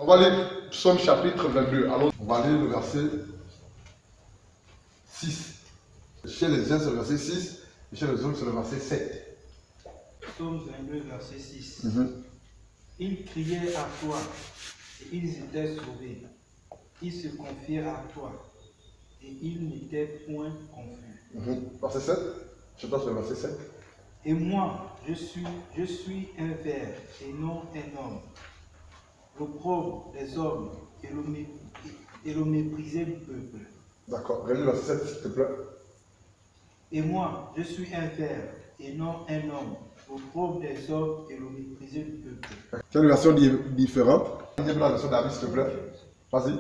On va lire Psaume chapitre 22. Alors, on va lire le verset 6. Chez les uns, c'est le verset 6. Et chez les autres, c'est le verset 7. Psaume 22, verset 6. Ils criaient à toi et ils étaient sauvés. Ils se confiaient à toi et ils n'étaient point confus. Verset 7. Je passe le verset 7. Et moi, je suis un ver et non un homme, l'opprobre des hommes et le méprisé du peuple. D'accord. Relis le verset 7, s'il te plaît. Et moi, je suis un ver et non un homme, l'opprobre des hommes et le méprisé du peuple. C'est une version différente. Lis la version d'Avis, s'il te plaît. Vas-y.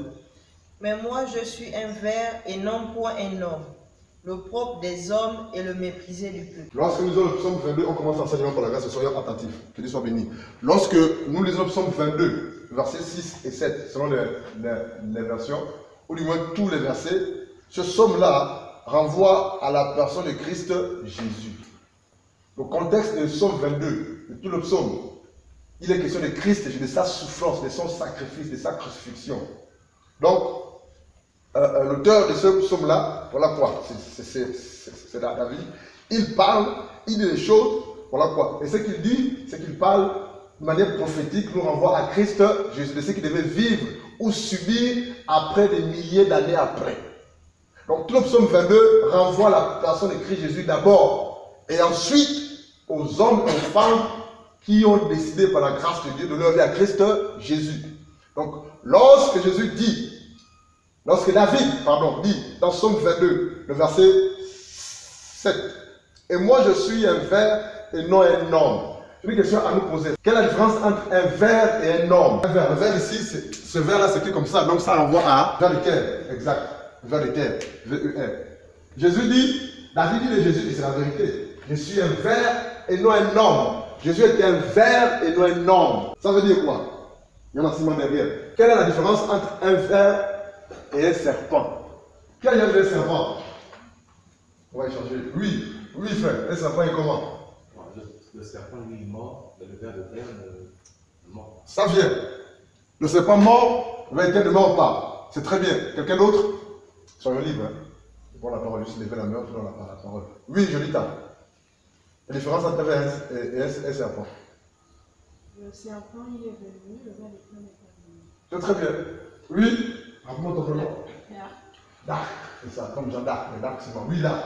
Mais moi, je suis un ver et non point un homme, le propre des hommes et le méprisé du peuple. Lorsque nous lisons le psaume 22, on commence l'enseignement par la grâce, soyons attentifs. Que Dieu soit béni. Lorsque nous lisons le psaume 22, versets 6 et 7, selon les versions, ou du moins tous les versets, ce psaume-là renvoie à la personne de Christ Jésus. Le contexte du psaume 22, de tout le psaume, il est question de Christ, de sa souffrance, de son sacrifice, de sa crucifixion. Donc, l'auteur de ce psaume-là, voilà quoi, c'est David, il parle, il dit des choses, voilà quoi. Et ce qu'il dit, c'est qu'il parle de manière prophétique, nous renvoie à Christ Jésus, de ce qu'il devait vivre ou subir après des milliers d'années après. Donc tout le psaume 22 renvoie à la personne de Christ Jésus d'abord, et ensuite aux hommes et aux femmes qui ont décidé par la grâce de Dieu de leur vie à Christ Jésus. Donc lorsque David dit dans Psaume 22, le verset 7, et moi je suis un ver et non un homme. C'est une question à nous poser. Quelle est la différence entre un ver et un homme? Un ver, le ver ici, ce ver-là s'écrit comme ça, donc ça renvoie à vers de terre, exact, vers de terre, V-E-R. Jésus dit, David dit de Jésus, et c'est la vérité, je suis un ver et non un homme. Jésus était un ver et non un homme. Ça veut dire quoi? Il y en a ciment derrière. Quelle est la différence entre un ver et un serpent? Quel est le serpent? On va échanger. Oui, frère, un serpent est comment? Le serpent, lui, est mort, mais le ver de terre est mort. Ça vient. Le serpent mort, le ver de terre ne mort pas. C'est très bien. Quelqu'un d'autre? Soyons libres. Bon, la parole, juste lever la main, pour la parole. Oui, Jolita. La différence entre un ver et un serpent. Le serpent, il est venu, le ver de terre n'est pas venu. C'est très bien. Oui. Rappelle-moi ton prénom. Dark. C'est ça, comme Jean d'Arc. Mais Darc, c'est moi. Oui, Darc.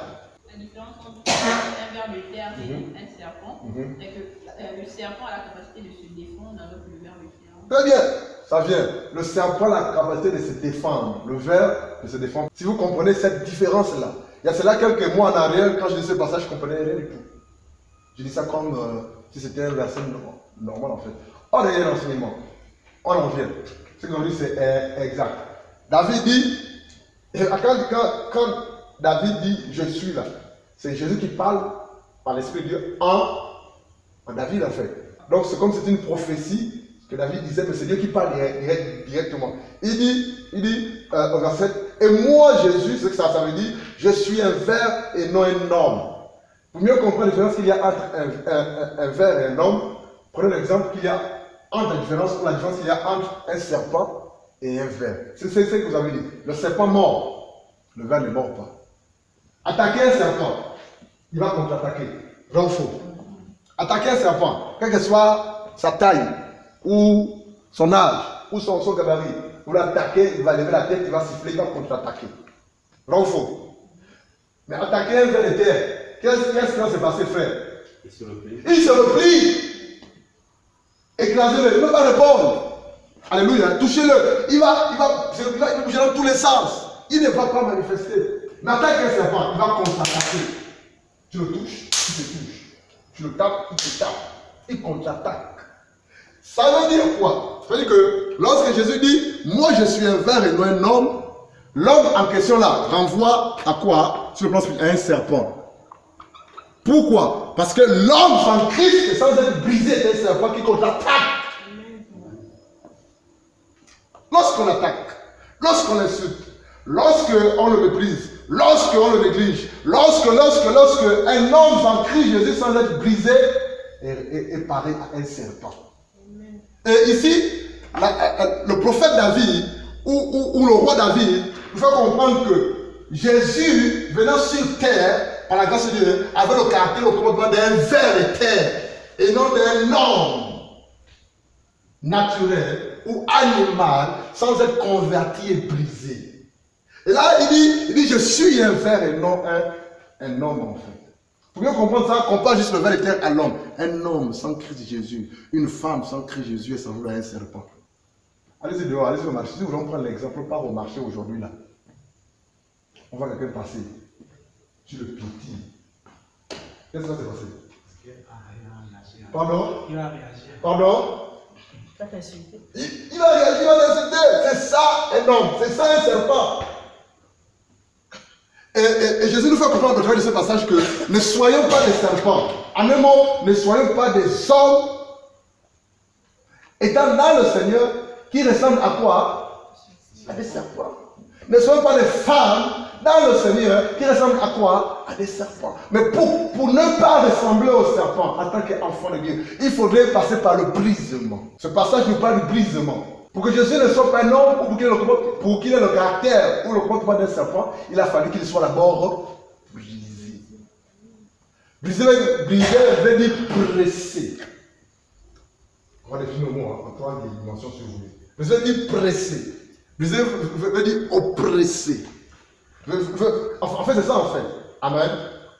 La différence entre un ver de terre et un serpent, c'est que le serpent a la capacité de se défendre alors que le ver de terre. Très bien, ça vient. Le serpent a la capacité de se défendre, le ver de se défendre. Si vous comprenez cette différence-là, il y a cela quelques mois en arrière, quand je dis ce passage, je ne comprenais rien du tout. Je dis ça comme si c'était un verset normal en fait. On a un enseignement, on en vient. Ce qu'on dit c'est exact. David dit, quand David dit je suis là, c'est Jésus qui parle par l'Esprit de Dieu en David en fait. Donc c'est comme si c'était une prophétie que David disait, mais c'est Dieu qui parle directement. Il dit au verset, et moi Jésus, c'est que ça veut dire, je suis un ver et non un homme. Pour mieux comprendre la différence qu'il y a entre un ver et un homme, prenez l'exemple qu'il y a entre la différence qu'il y a entre un serpent et un ver. C'est ce que vous avez dit. Le serpent mord, le ver ne mord pas. Attaquer un serpent, il va contre-attaquer. Vrai ou faux? Attaquer un serpent, quelle que soit sa taille, ou son âge, ou son gabarit, vous l'attaquez, il va lever la tête, il va siffler, il va contre-attaquer. Vrai ou faux? Mais attaquer un ver de terre, qu'est-ce qui va se passer, frère? Il se replie. Il se replie. Écrasez-le, il ne peut pas répondre. Alléluia, touchez-le. Il va bouger dans tous les sens. Il ne va pas manifester. Mais attaque un serpent, il va contre-attaquer. Tu le touches, il te touche. Tu le tapes, il te tape. Il contre-attaque. Ça veut dire quoi? Ça veut dire que lorsque Jésus dit, moi je suis un ver et non un homme, l'homme en question là renvoie à quoi? Sur le plan spirituel, à un serpent. Pourquoi? Parce que l'homme sans Christ, sans être brisé, est un serpent qui contre-attaque. Lorsqu'on attaque, lorsqu'on insulte, lorsqu'on le méprise, lorsqu'on le néglige, lorsque un homme sans Christ Jésus sans être brisé est pareil à un serpent. Et ici, le prophète David ou le roi David nous fait comprendre que Jésus, venant sur terre, par la grâce de Dieu, avait le caractère, le commandement d'un ver de terre et non d'un homme naturel ou animal sans être converti et brisé. Et là, il dit je suis un ver et non un homme en fait. Pour bien comprendre ça, compare juste le ver de terre à l'homme. Un homme sans Christ Jésus, une femme sans Christ Jésus est semblable à un serpent. Allez-y dehors, allez-y au marché. Si vous voulez prendre l'exemple, part au marché aujourd'hui là. On voit quelqu'un passer. Tu le piétines. Qu'est-ce qui va se passer? Pardon? Il va réagir. Pardon? Il va t'insulter. Il va réagir, il va t'insulter. C'est ça un homme, c'est ça un serpent. Et Jésus nous fait comprendre au travers de ce passage que ne soyons pas des serpents. En un mot, ne soyons pas des hommes étant dans le Seigneur qui ressemblent à quoi? À des serpents. Ne soyons pas des femmes dans le Seigneur qui ressemblent à quoi? À des serpents. Mais pour ne pas ressembler aux serpents en tant qu'enfant de Dieu, il faudrait passer par le brisement. Ce passage nous parle du brisement. Pour que Jésus ne soit pas un homme, ou pour qu'il ait le caractère ou le comportement d'un serpent, il a fallu qu'il soit d'abord brisé. Brisé veut dire pressé. On va définir le mot en trois dimensions si vous voulez. Brisé veut dire pressé. Brisé veut dire oppressé. En fait, c'est ça en fait. Amen.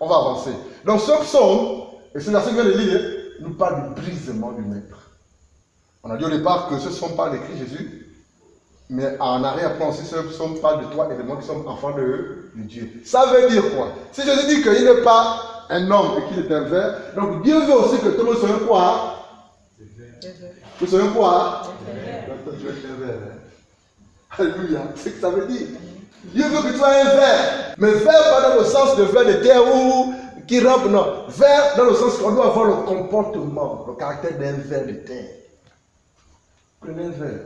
On va avancer. Donc ce psaume, et ce verset que je viens de lire, nous parle du brisement du maître. On a dit au départ que ce psaume parle de Christ Jésus, mais en arrière-plan aussi, ce psaume parle de toi et de moi qui sommes enfants de Dieu. Ça veut dire quoi? Si Jésus dit qu'il n'est pas un homme et qu'il est un ver, donc Dieu veut aussi que tout le monde soit un quoi? Que soit un quoi? Alléluia, c'est ce que ça veut dire. Dieu veut que tu sois un ver. Mais ver pas dans le sens de ver de terre ou qui rampe, non. Ver dans le sens qu'on doit avoir le comportement, le caractère d'un ver de terre. Prenez un verre,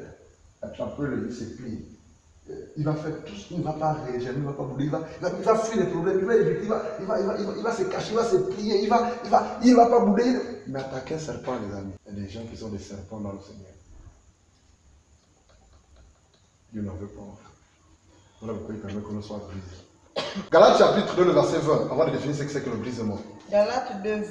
attrapez-le, il se plie. Il va faire tout ce qu'il ne va pas réagir, il ne va pas bouger, il va fuir les problèmes, il va se cacher, il va se plier, il ne va pas bouger. Mais attaquer un serpent, les amis. Il y a des gens qui sont des serpents dans le Seigneur. Dieu n'en veut pas. Voilà pourquoi il permet qu'on ne soit brisé. Galates chapitre 2, le verset 20, avant de définir ce que c'est que le brisement. Galates 2, 20.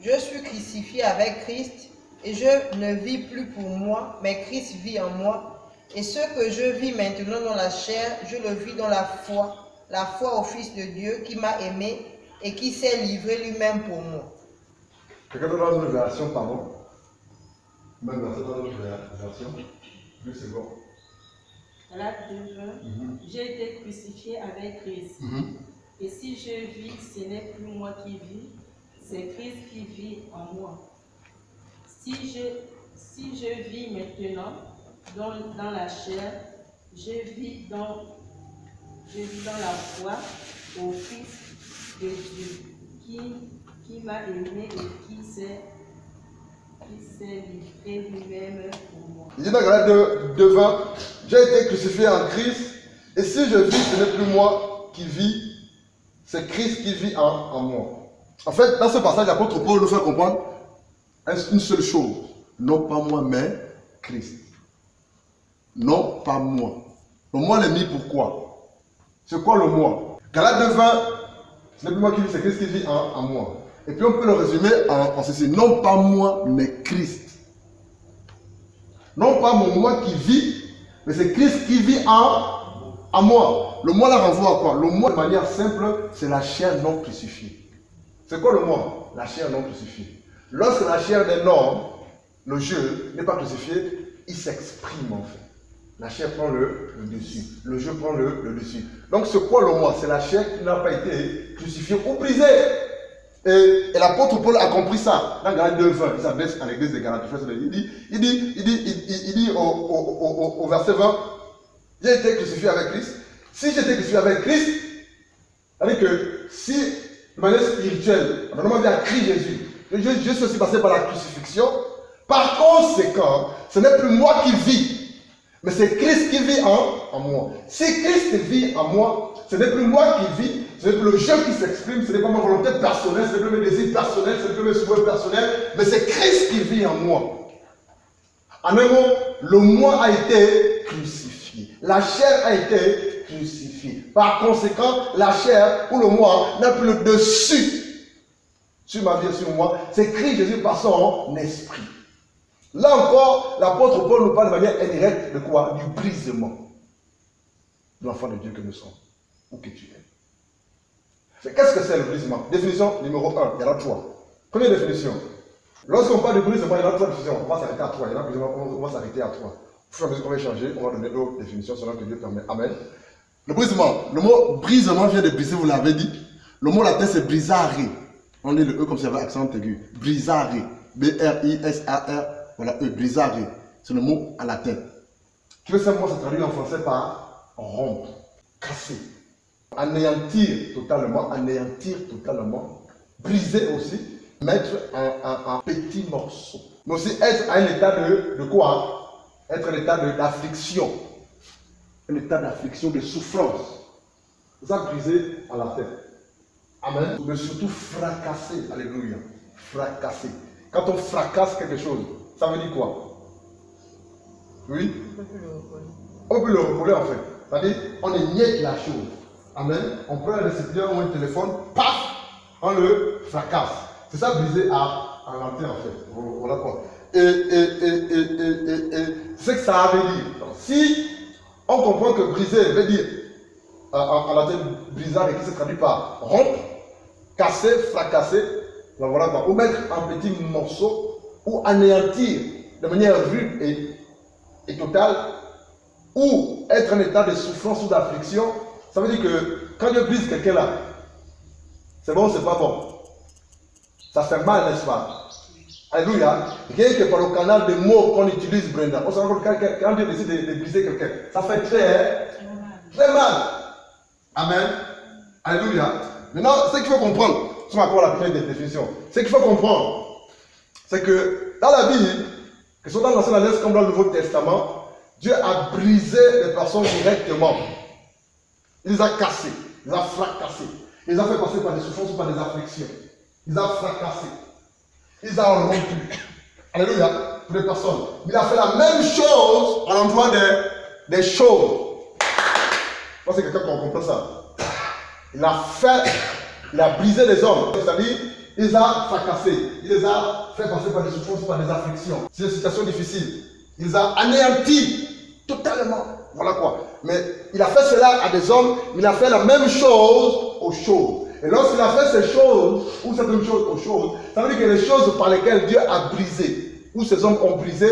Je suis crucifié avec Christ. Et je ne vis plus pour moi, mais Christ vit en moi. Et ce que je vis maintenant dans la chair, je le vis dans la foi au Fils de Dieu qui m'a aimé et qui s'est livré lui-même pour moi. Quelqu'un d'autre dans une version, pardon? Même verset dans une version? Plus c'est bon. Galates 2, 20. J'ai été crucifié avec Christ. Et si je vis, ce n'est plus moi qui vis, c'est Christ qui vit en moi. Si je vis maintenant dans la chair, je vis dans la foi au Fils de Dieu qui m'a aimé et qui s'est livré lui-même pour moi. Il dit dans Galates 2:20, j'ai été crucifié en Christ, et si je vis, ce n'est plus moi qui vis, c'est Christ qui vit en moi. En fait, dans ce passage, l'apôtre Paul nous fait comprendre une seule chose, non pas moi, mais Christ. Non pas moi. Le moi l'est mis pourquoi? C'est quoi le moi? Galates 2:20, ce n'est plus moi qui vis, c'est Christ qui vit en moi. Et puis on peut le résumer en ceci, non pas moi, mais Christ. Non pas mon moi qui vit, mais c'est Christ qui vit en moi. Le moi là renvoie à quoi? Le moi de manière simple, c'est la chair non crucifiée. C'est quoi le moi? La chair non crucifiée. Lorsque la chair d'un homme, le jeu, n'est pas crucifié, il s'exprime en fait. La chair prend le dessus. Le jeu prend le dessus. Donc c'est quoi le moi? C'est la chair qui n'a pas été crucifiée ou brisée. Et l'apôtre Paul a compris ça. Dans Galates 2:20, il s'adresse à l'église de Galates. Il dit au verset 20, j'ai été crucifié avec Christ. Si j'étais crucifié avec Christ, c'est-à-dire que si, de manière spirituelle, normalement vient à Christ Jésus, je suis aussi passé par la crucifixion. Par conséquent, ce n'est plus moi qui vis, mais c'est Christ qui vit en moi. Si Christ vit en moi, ce n'est plus moi qui vis, ce n'est plus le jeu qui s'exprime, ce n'est pas ma volonté personnelle, ce n'est plus mes désirs personnels, ce n'est plus mes souhaits personnels, mais c'est Christ qui vit en moi. En un mot, le moi a été crucifié. La chair a été crucifiée. Par conséquent, la chair ou le moi n'a plus le dessus sur ma vie et sur moi. C'est Christ Jésus par son esprit. Là encore, l'apôtre Paul nous parle de manière indirecte de quoi? Du brisement de l'enfant de Dieu que nous sommes, ou que tu es. Mais qu'est-ce que c'est le brisement? Définition numéro 1, il y en a 3. Première définition. Lorsqu'on parle de brisement, il y en a 3 définitions. On va s'arrêter à 3. Il y en a plusieurs, on va s'arrêter à 3. Au fur et à mesure qu'on va échanger, on va donner d'autres définitions selon que Dieu permet. Amen. Le brisement. Le mot brisement vient de briser, vous l'avez dit. Le mot latin c'est brisare. On lit le E comme si il y avait accent aigu. Brisare. B-R-I-S-A-R. Voilà, E, brisare. C'est le mot en latin. Qui veut simplement se traduire en français par rompre, casser, anéantir totalement, briser aussi, mettre en petits morceaux. Mais aussi être à un état de quoi? Être un état d'affliction. Un état d'affliction, de souffrance. C'est ça briser en latin. Amen. Mais surtout fracasser. Alléluia. Fracasser. Quand on fracasse quelque chose, ça veut dire quoi? Oui? On peut le recoller en fait. C'est-à-dire, on émiette la chose. Amen. On prend un récipient ou un téléphone, paf, on le fracasse. C'est ça briser en latin en fait. Voilà quoi. Et c'est ce que ça veut dire. Donc, si on comprend que briser veut dire en latin brisard et qui se traduit par rompre, casser, fracasser, donc voilà quoi. Ou mettre en petits morceaux ou anéantir de manière rude et totale, ou être en état de souffrance ou d'affliction, ça veut dire que quand Dieu brise quelqu'un là, c'est bon, c'est pas bon. Ça fait mal, n'est-ce pas? Alléluia. Rien que par le canal des mots qu'on utilise, Brenda, on se rend compte que quand Dieu décide de briser quelqu'un, ça fait très mal. Amen. Alléluia. Maintenant, ce qu'il faut comprendre, sur rapport à la première définition, ce qu'il faut comprendre, c'est que dans la Bible, que ce soit dans l'Ancien Alliance comme dans le Nouveau Testament, Dieu a brisé les personnes directement. Il les a cassés, il les a fracassés. Il les a fait passer par des souffrances ou par des afflictions. Il les a fracassés. Il les a rompus. Alléluia. Pour les personnes. Il a fait la même chose à l'endroit des choses. Je pense que quelqu'un qui comprend ça. Il a brisé les hommes. C'est-à-dire, il les a fracassés. Il les a fait passer par des souffrances ou par des afflictions. C'est une situation difficile. Il les a anéantis totalement. Voilà quoi. Mais il a fait cela à des hommes, il a fait la même chose aux choses. Et lorsqu'il a fait ces choses, ou certaines choses aux choses, ça veut dire que les choses par lesquelles Dieu a brisé, ou ces hommes ont brisé,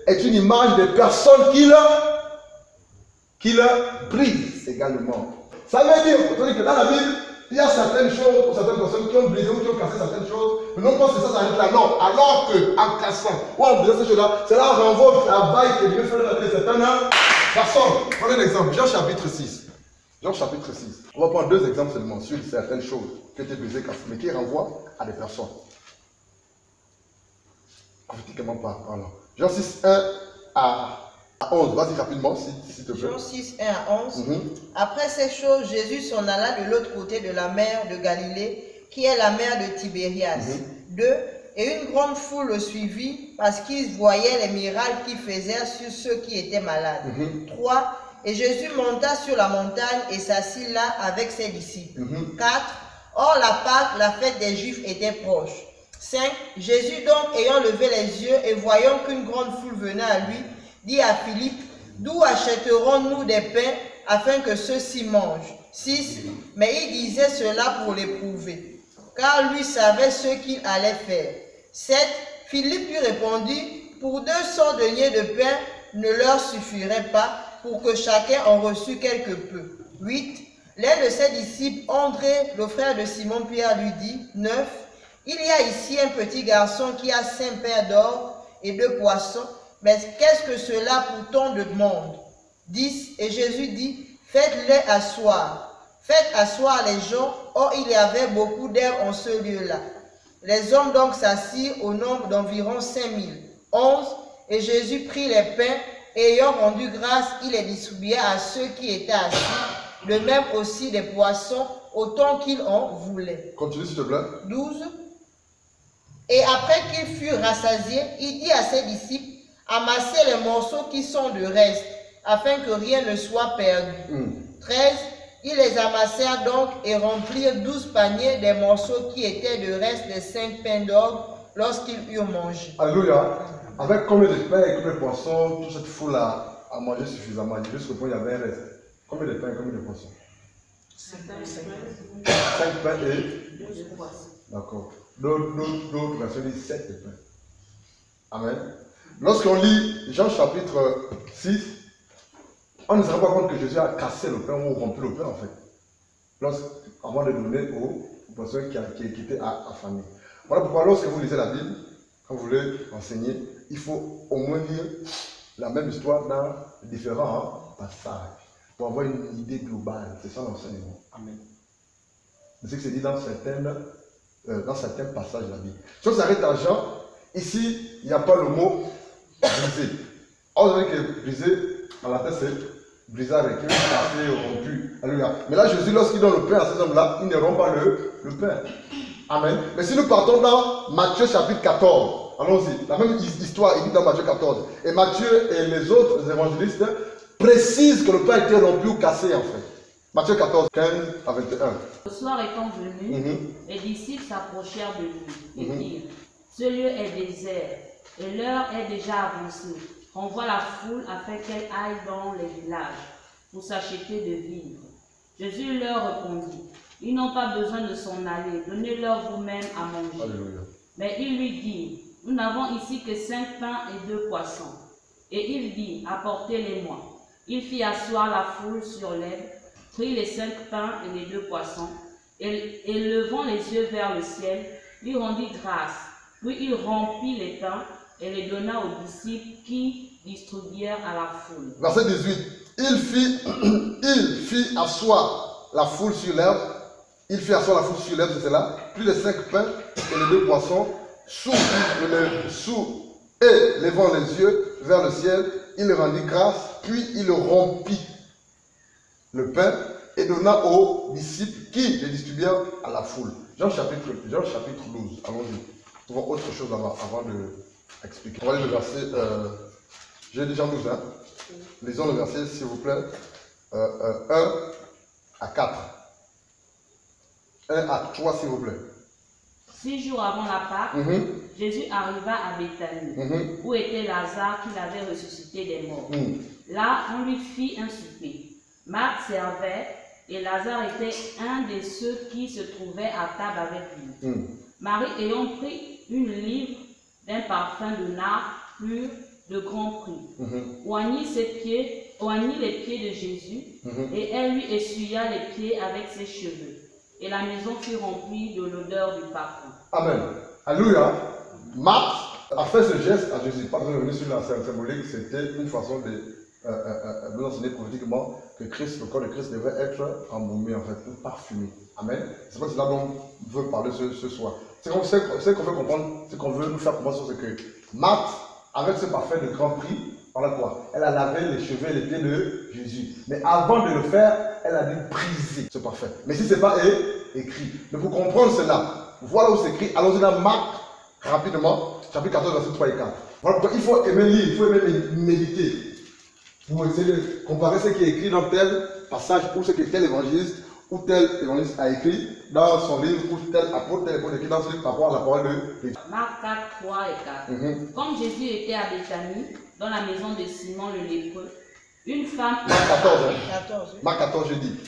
est une image des personnes qui le brisent également. Ça veut dire que dans la Bible, il y a certaines choses, ou certaines personnes qui ont brisé ou qui ont cassé certaines choses, mais non pas que ça s'arrête là, non. Alors qu'en cassant ou en brisant ces choses-là, cela renvoie au travail que Dieu fait dans certaines personnes. Prenez un exemple, Jean chapitre 6. Jean chapitre 6. On va prendre 2 exemples seulement sur certaines choses qui ont été brisées, cassées, mais qui renvoient à des personnes. Prophétiquement parlant. Jean 6, 1 à 11. Vas-y rapidement, s'il te plaît. Jean 6, 1 à 11. Après ces choses, Jésus s'en alla de l'autre côté de la mer de Galilée, qui est la mer de Tibérias. 2. Et une grande foule le suivit parce qu'ils voyaient les miracles qu'il faisait sur ceux qui étaient malades. 3. Et Jésus monta sur la montagne et s'assit là avec ses disciples. 4. Or la Pâque, la fête des Juifs, était proche. 5. Jésus donc, ayant levé les yeux et voyant qu'une grande foule venait à lui, dit à Philippe, d'où achèterons-nous des pains afin que ceux-ci mangent? 6. Mais il disait cela pour l'éprouver, car lui savait ce qu'il allait faire. 7. Philippe lui répondit, pour 200 deniers de pain ne leur suffirait pas pour que chacun en reçût quelque peu. 8. L'un de ses disciples, André, le frère de Simon-Pierre, lui dit, 9. Il y a ici un petit garçon qui a 5 paires d'or et 2 poissons, mais qu'est-ce que cela pour tant de monde? 10. Et Jésus dit, faites-les asseoir. Faites asseoir les gens. Or, il y avait beaucoup d'herbe en ce lieu-là. Les hommes donc s'assirent au nombre d'environ 5000. 11. Et Jésus prit les pains, et ayant rendu grâce, il les distribua à ceux qui étaient assis. De même aussi des poissons, autant qu'ils en voulaient. Continue s'il te plaît. 12. Et après qu'ils furent rassasiés, il dit à ses disciples, Amassez les morceaux qui sont de reste, afin que rien ne soit perdu. 13. Ils les amassèrent donc et remplirent 12 paniers des morceaux qui étaient de reste des 5 pains d'orgue lorsqu'ils eurent mangé. Alléluia. Avec combien de pains et combien de poissons toute cette foule-là a mangé suffisamment? Jusqu'au point où il y avait un reste. Combien de pains et combien de poissons? 5 pains et 12 poissons. D'accord. D'autres versions disent 7 pains. Amen. Lorsqu'on lit Jean chapitre 6, on ne se rend pas compte que Jésus a cassé le pain ou rompu le pain en fait. Avant de donner aux personnes qui étaient affamées. Voilà pourquoi lorsque vous lisez la Bible, quand vous voulez enseigner, il faut au moins lire la même histoire dans différents passages pour avoir une idée globale. C'est ça l'enseignement. Amen. C'est ce que c'est dit dans certains passages de la Bible. Si on s'arrête à Jean, ici, il n'y a pas le mot briser. On dirait que briser, en latin, c'est briser avec eux, casser, rompu. Alléluia. Mais là, Jésus, lorsqu'il donne le pain à ces hommes-là, il ne rompt pas le pain. Amen. Mais si nous partons dans Matthieu chapitre 14, allons-y. La même histoire est dite dans Matthieu 14. Et Matthieu et les autres évangélistes précisent que le pain a été rompu ou cassé en fait. Matthieu 14, 15 à 21. Le soir étant venu, les disciples s'approchèrent de lui et dirent, ce lieu est désert et l'heure est déjà avancée. Renvoie la foule afin qu'elle aille dans les villages pour s'acheter de vivres. Jésus leur répondit, ils n'ont pas besoin de s'en aller, donnez-leur vous-même à manger. Alléluia. Mais il lui dit, nous n'avons ici que 5 pains et 2 poissons. Et il dit, apportez-les-moi. Il fit asseoir la foule sur l'herbe, prit les 5 pains et les 2 poissons, et levant les yeux vers le ciel, lui rendit grâce. Puis il rompit les pains et les donna aux disciples qui distribuèrent à la foule. Verset 18. Il fit asseoir la foule sur l'herbe. Il fit asseoir la foule sur l'herbe, c'est cela. Puis les 5 pains et les 2 poissons, et levant les yeux vers le ciel, il rendit grâce, puis il rompit le pain et donna aux disciples qui les distribuèrent à la foule. Jean chapitre 12, allons-y. Nous voir autre chose avant de expliquer. On va lire le verset, j'ai déjà 12, hein. Lisons le verset, s'il vous plaît, 1 à 4. 1 à 3, s'il vous plaît. 6 jours avant la Pâque, Jésus arriva à Béthanie, où était Lazare qu'il avait ressuscité des morts. Là, on lui fit un souper. Marthe servait et Lazare était un de ceux qui se trouvaient à table avec lui. Marie ayant pris une livre d'un parfum de nard pur de grand prix, oignit les pieds de Jésus et elle lui essuya les pieds avec ses cheveux. Et la maison fut remplie de l'odeur du parfum. Amen. Alléluia. Marthe a fait ce geste à Jésus. Pas besoin de revenir sur la symbolique, c'était une façon de nous enseigner prophétiquement que Christ, le corps de Christ devait être embaumé, en fait, ou parfumé. Amen. C'est pas cela dont on veut parler ce soir. Ce qu'on veut comprendre, ce qu'on veut nous faire comprendre, c'est que Marthe, avec ce parfum de grand prix, voilà quoi, elle a lavé les cheveux et les pieds de Jésus. Mais avant de le faire, elle a dû briser ce parfum. Mais si ce n'est pas écrit. Mais pour comprendre cela, voilà où c'est écrit. Allons-y dans Marc, rapidement, chapitre 14, verset 3 et 4. Voilà pourquoi il faut aimer lire, il faut aimer méditer. Pour essayer de comparer ce qui est écrit dans tel passage ou ce que tel évangéliste ou tel évangéliste a écrit dans son livre ou tel apôtre écrit dans ce livre par rapport à la parole de Jésus. Marc 4, 3 et 4. Comme Jésus était à Béthanie, dans la maison de Simon le lépreux, une femme... Marc 14, hein? 14, oui. Marc 14, je dis.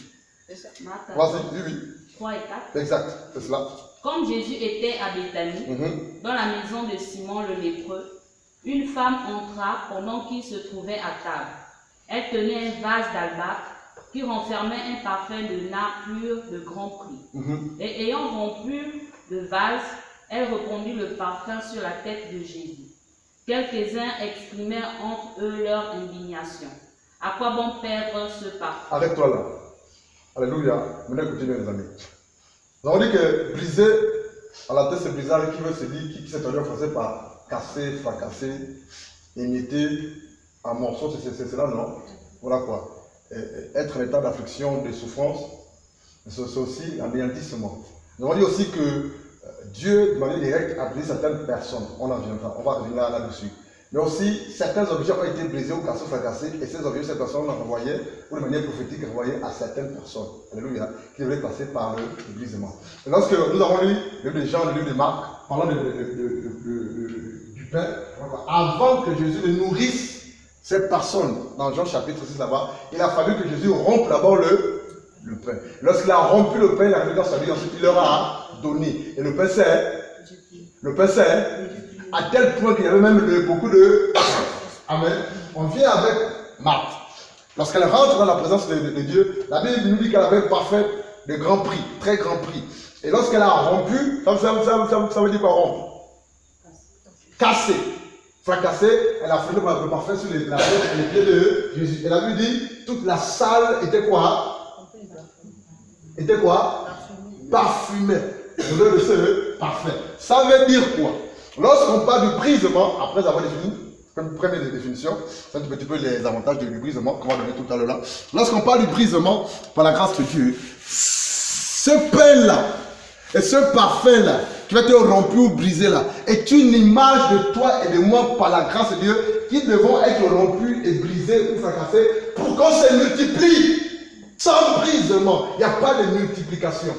C'est ça. Marc 14, Voici, oui. 3 et 4. Exact, c'est cela. Comme Jésus était à Béthanie, dans la maison de Simon le lépreux, une femme entra pendant qu'il se trouvait à table. Elle tenait un vase d'albâtre qui renfermait un parfum de nard pur de grand prix. Et ayant rompu le vase, elle répandit le parfum sur la tête de Jésus. Quelques-uns exprimèrent entre eux leur indignation. À quoi bon perdre ce parfum? Arrête-toi là. Alléluia. Maintenant, continuez les amis. Nous avons dit que briser, à la tête c'est briser, qui veut se dire, qui s'est traduit en français par casser, fracasser, émietter en morceaux, c'est cela, non? Voilà quoi. Être en état d'affliction, de souffrance, c'est aussi l'anéantissement. Nous avons dit aussi que Dieu, de manière directe, a brisé certaines personnes. On va revenir là-dessus. Mais aussi, certains objets ont été brisés ou cassés ou fracassés, et ces objets, cette personne renvoyait, ou de manière prophétique, renvoyait à certaines personnes. Alléluia, qui devaient passer par le brisement. Et lorsque nous avons lu le livre de Jean, le livre de Marc, parlant du pain, avant que Jésus ne nourrisse ces personnes, dans Jean chapitre 6 là-bas, il a fallu que Jésus rompe d'abord le pain. Lorsqu'il a rompu le pain, il a arrivé dans sa vie, ensuite il leur a donné. Et le pain c'est à tel point qu'il y avait même beaucoup de... Amen. On vient avec Marthe. Lorsqu'elle rentre dans la présence de Dieu, la Bible nous dit qu'elle avait parfait de grand prix, très grand prix. Et lorsqu'elle a rompu, ça veut dire quoi rompre? Cassé. Fracassé, elle a fait le parfait sur les pieds de Jésus. Et la Bible dit, toute la salle était quoi? Était quoi? Parfumée. L'odeur de ce parfait. Ça veut dire quoi? Lorsqu'on parle du brisement, après avoir défini, comme première définition, c'est un petit peu les avantages du brisement qu'on va donner tout à l'heure là. Lorsqu'on parle du brisement, par la grâce de Dieu, ce pain-là et ce parfum-là, qui va être rompu ou brisé là, est une image de toi et de moi par la grâce de Dieu, qui devront être rompus et brisés ou fracassés pour qu'on se multiplie. Sans brisement, il n'y a pas de multiplication.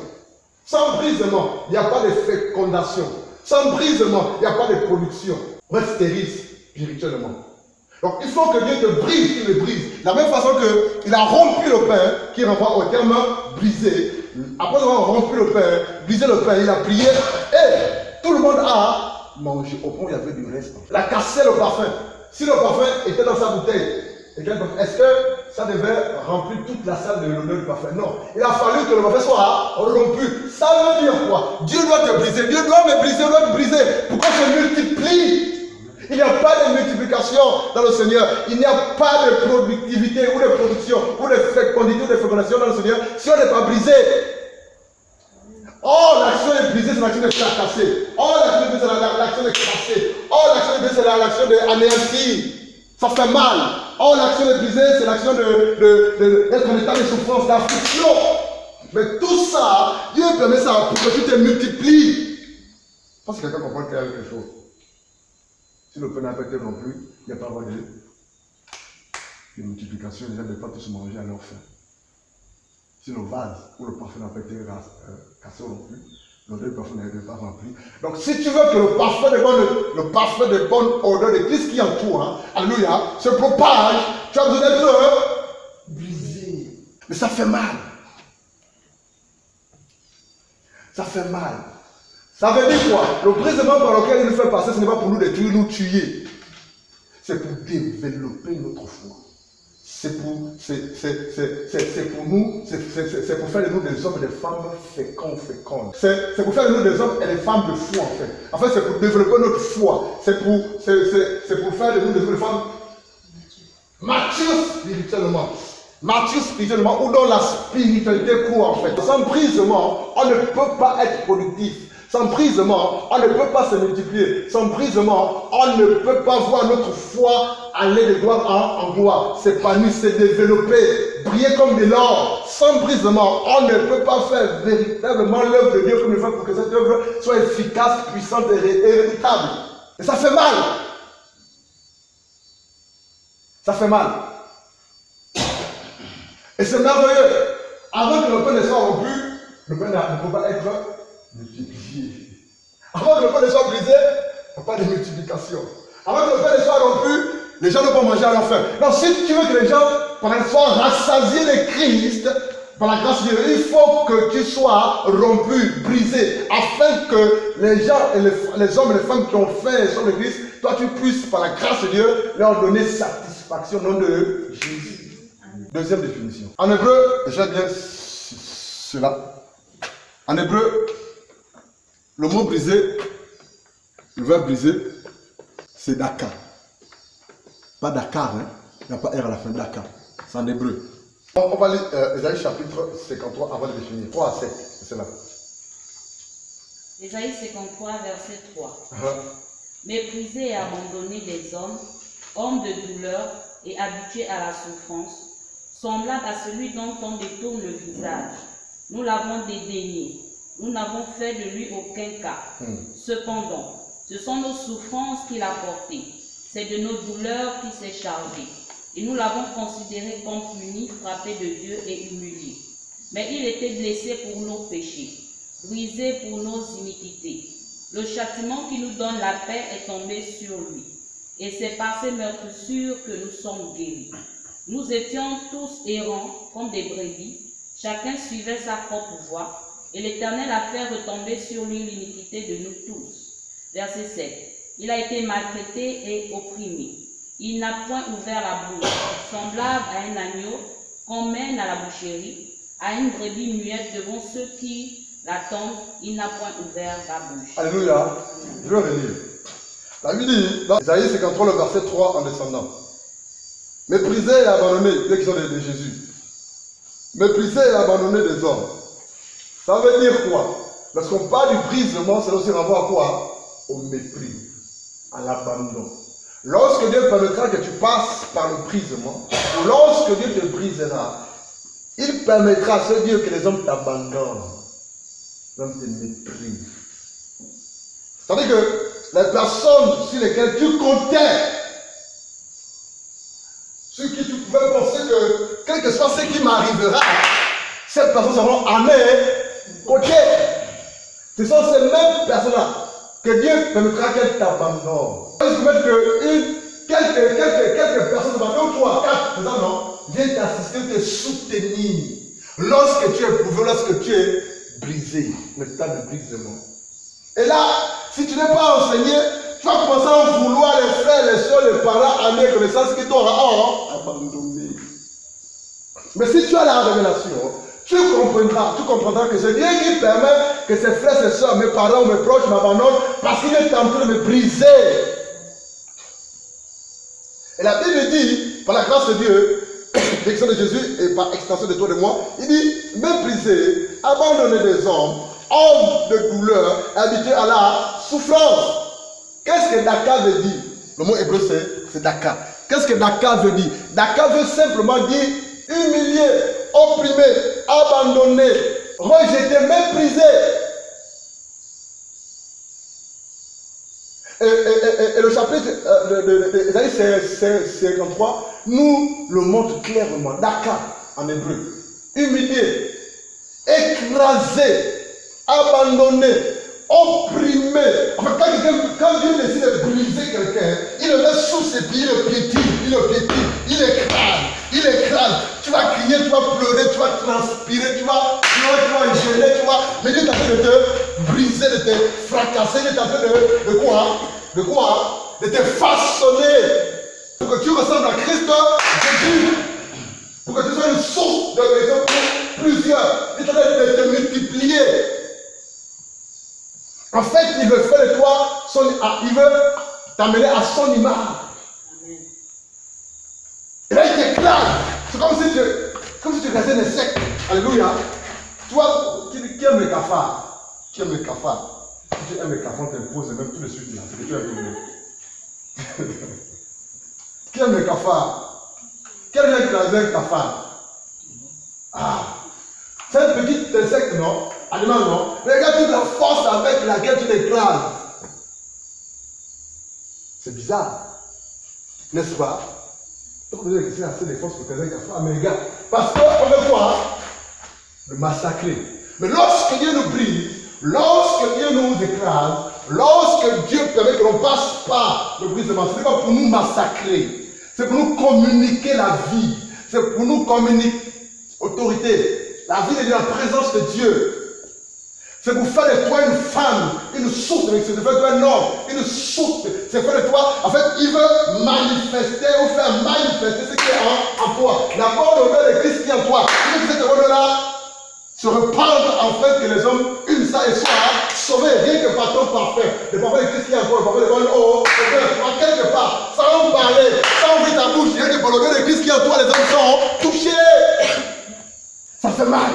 Sans brisement, il n'y a pas de fécondation. Sans brisement, il n'y a pas de production. On reste stérile spirituellement. Donc il faut que Dieu te brise, qu'il le brise. De la même façon qu'il a rompu le pain, qui renvoie au terme brisé. Après avoir rompu le pain, brisé le pain, il a prié et tout le monde a mangé. Au point où il y avait du reste. Il a cassé le parfum. Si le parfum était dans sa bouteille, est-ce que ça devait remplir toute la salle de l'odeur du parfum? Non. Il a fallu que le parfum soit rompu. Ça veut dire quoi? Dieu doit te briser. Dieu doit me briser, doit te briser. Pourquoi se multiplie? Il n'y a pas de multiplication dans le Seigneur. Il n'y a pas de productivité ou de production ou de fécondité ou de fécondation dans le Seigneur si on n'est pas brisé. Oh, l'action est brisée, c'est l'action de fracasser. Oh, l'action est brisée, c'est l'action de casser. Oh, l'action est brisée, c'est l'action d'anéantir. Ça fait mal. Oh, l'action de briser, c'est l'action d'être en état de souffrance, d'affliction. Mais tout ça, Dieu permet ça pour que tu te multiplies. Je pense que quelqu'un comprend quelque chose. Si le pain n'a pas été non plus, il n'y a pas de multiplication, les gens ne peuvent pas tous manger à leur faim. Si le vase ou le parfum n'a pas été cassé non plus, l'odeur du parfum n'est pas rempli. Donc si tu veux que le parfum de bonne odeur de Christ qui entoure, hein, alléluia, se propage, tu as besoin d'être brisé. Mais ça fait mal. Ça fait mal. Ça veut dire quoi? Le brisement par lequel il nous fait passer, ce n'est pas pour nous détruire, nous tuer. C'est pour développer notre foi. C'est pour nous, c'est pour faire de nous des hommes et des femmes fécondes. C'est pour faire de nous des hommes et des femmes de foi en fait. En fait, c'est pour développer notre foi. C'est pour faire de nous des hommes et des femmes matures spirituellement. Matures spirituellement ou dont la spiritualité court en fait. Sans brisement, on ne peut pas être productif. Sans brisement, on ne peut pas se multiplier. Sans brisement, on ne peut pas voir notre foi aller de gloire en gloire. S'épanouir, se développer, briller comme de l'or. Sans brisement, on ne peut pas faire véritablement l'œuvre de Dieu comme il faut pour que cette œuvre soit efficace, puissante et véritable. Et ça fait mal. Ça fait mal. Et c'est merveilleux. Avant que le pain ne soit rompu, le pain ne peut pas être multiplié. Avant que le pain ne soit brisé, il n'y a pas de multiplication. Avant que le pain ne soit rompu, les gens ne peuvent manger à leur faim. Donc si tu veux que les gens soient rassasiés de Christ, par la grâce de Dieu, il faut que tu sois rompu, brisé, afin que les gens, et les hommes et les femmes qui ont faim et sont de Christ, toi tu puisses, par la grâce de Dieu, leur donner satisfaction au nom de Jésus. Deuxième définition. En hébreu, déjà bien cela. En hébreu, le mot briser, le verbe briser, c'est Dakar. Pas Dakar, hein? Il n'y a pas R à la fin, Dakar. C'est en hébreu. On va lire Ésaïe chapitre 53 avant de définir. 3 à 7, c'est là. Ésaïe 53, verset 3. Méprisé et abandonné des hommes, hommes de douleur et habitués à la souffrance, semblable à celui dont on détourne le visage. Nous l'avons dédaigné. Nous n'avons fait de lui aucun cas. Cependant, ce sont nos souffrances qu'il a portées. C'est de nos douleurs qu'il s'est chargé. Et nous l'avons considéré comme puni, frappé de Dieu et humilié. Mais il était blessé pour nos péchés, brisé pour nos iniquités. Le châtiment qui nous donne la paix est tombé sur lui. Et c'est par ses meurtrissures que nous sommes guéris. Nous étions tous errants comme des brebis, chacun suivait sa propre voie, et l'Éternel a fait retomber sur lui l'iniquité de nous tous. Verset 7. Il a été maltraité et opprimé. Il n'a point ouvert la bouche, semblable à un agneau qu'on mène à la boucherie, à une brebis muette devant ceux qui l'attendent, il n'a point ouvert la bouche. Alléluia. Je vais relire. La Bible dit, dans Isaïe 53, le verset 3 en descendant. Méprisé et abandonné, ceux qui sont de Jésus. Méprisé et abandonné des hommes. Ça veut dire quoi? Lorsqu'on parle du brisement, c'est aussi renvoie à quoi? Au mépris, à l'abandon. Lorsque Dieu permettra que tu passes par le brisement, ou lorsque Dieu te brisera, il permettra, ce Dieu, que les hommes t'abandonnent. Les hommes te méprisent. C'est-à-dire que les personnes sur lesquelles tu comptais, sur qui tu pouvais penser que, quel que soit ce qui m'arrivera, ces personnes seront à mes côtés. Ce sont ces mêmes personnes-là que Dieu permettra qu'elles t'abandonnent. Il faut mettre que quelques personnes, 2 ou 3, 4, non, viennent t'assister, te soutenir. Lorsque tu es éprouvé, lorsque tu es brisé, le temps de brisement. Et là, si tu n'es pas enseigné, tu vas commencer à vouloir les frères, les soeurs, les parents, amis, connaissances qui t'auront abandonné. Mais si tu as la révélation, tu comprendras que c'est Dieu qui permet que ses frères, ses soeurs, mes parents, mes proches m'abandonnent parce qu'il est en train de me briser. Et la Bible dit, par la grâce de Dieu, l'exemple de Jésus et par extension de toi et de moi, il dit, mépriser, abandonner des hommes, hommes de douleur, habitués à la souffrance. Qu'est-ce que Daka veut dire? Le mot hébreu c'est Daka. Qu'est-ce que Daka veut dire? Daka veut simplement dire humilié, opprimé, abandonné, rejeté, méprisé. Et le chapitre d'Ésaïe 53 nous le montre clairement. Daka en hébreu. Humilié, écrasé, abandonné, opprimé. Enfin, quand Dieu décide de briser quelqu'un, il le met sous ses pieds, il le écrase. Tu vas crier, tu vas pleurer, tu vas transpirer, tu vas pleurer, tu vas gêner, tu vas. Mais Dieu est en train de te briser, de te fracasser, il est en train de quoi? De quoi? De te façonner. Pour que tu ressembles à Christ, Jésus. Pour que tu sois une source de bénédiction pour plusieurs. Il est en train de te multiplier. En fait, il veut faire de toi, il veut t'amener à son image. Et là, il t'éclate. C'est comme si tu restais des sectes. Alléluia. Toi, qui aime les cafards? Qui aime les cafards? Si tu aimes les cafards, on t'impose même tout de suite là. C'est que tu as vu. Qui aime les cafards? Quel est écrasé un cafard? Ah. C'est un petit insecte, non? Animal, non? Mais regarde toute la force avec laquelle tu l'écrases. C'est bizarre. N'est-ce pas? Donc vous avez assez de force pour écraser un cafard. Mais regarde, parce qu'on veut quoi? Le massacrer. Mais lorsque Dieu nous brise, lorsque Dieu nous écrase, lorsque Dieu permet que l'on passe par le brisement, ce n'est pas pour nous massacrer. C'est pour nous communiquer la vie. C'est pour nous communiquer autorité. La vie est dans la présence de Dieu. C'est pour faire de toi une femme, une source de c'est de faire de toi un homme, une source. C'est faire de toi, en fait, il veut manifester ou faire manifester ce qui est en toi. La bonne nouvelle de Christ qui est en toi. Il veut que cette bonne nouvelle-là se répande en fait que les hommes, une ça et soient sauvés, rien que par ton parfait. Le parfait de Christ qui est en toi, le parfait de bonne eau, en quelque part, sans parler, sans ouvrir ta bouche, rien que par le nom de Christ qui est en toi, les hommes sont touchés. Ça fait mal.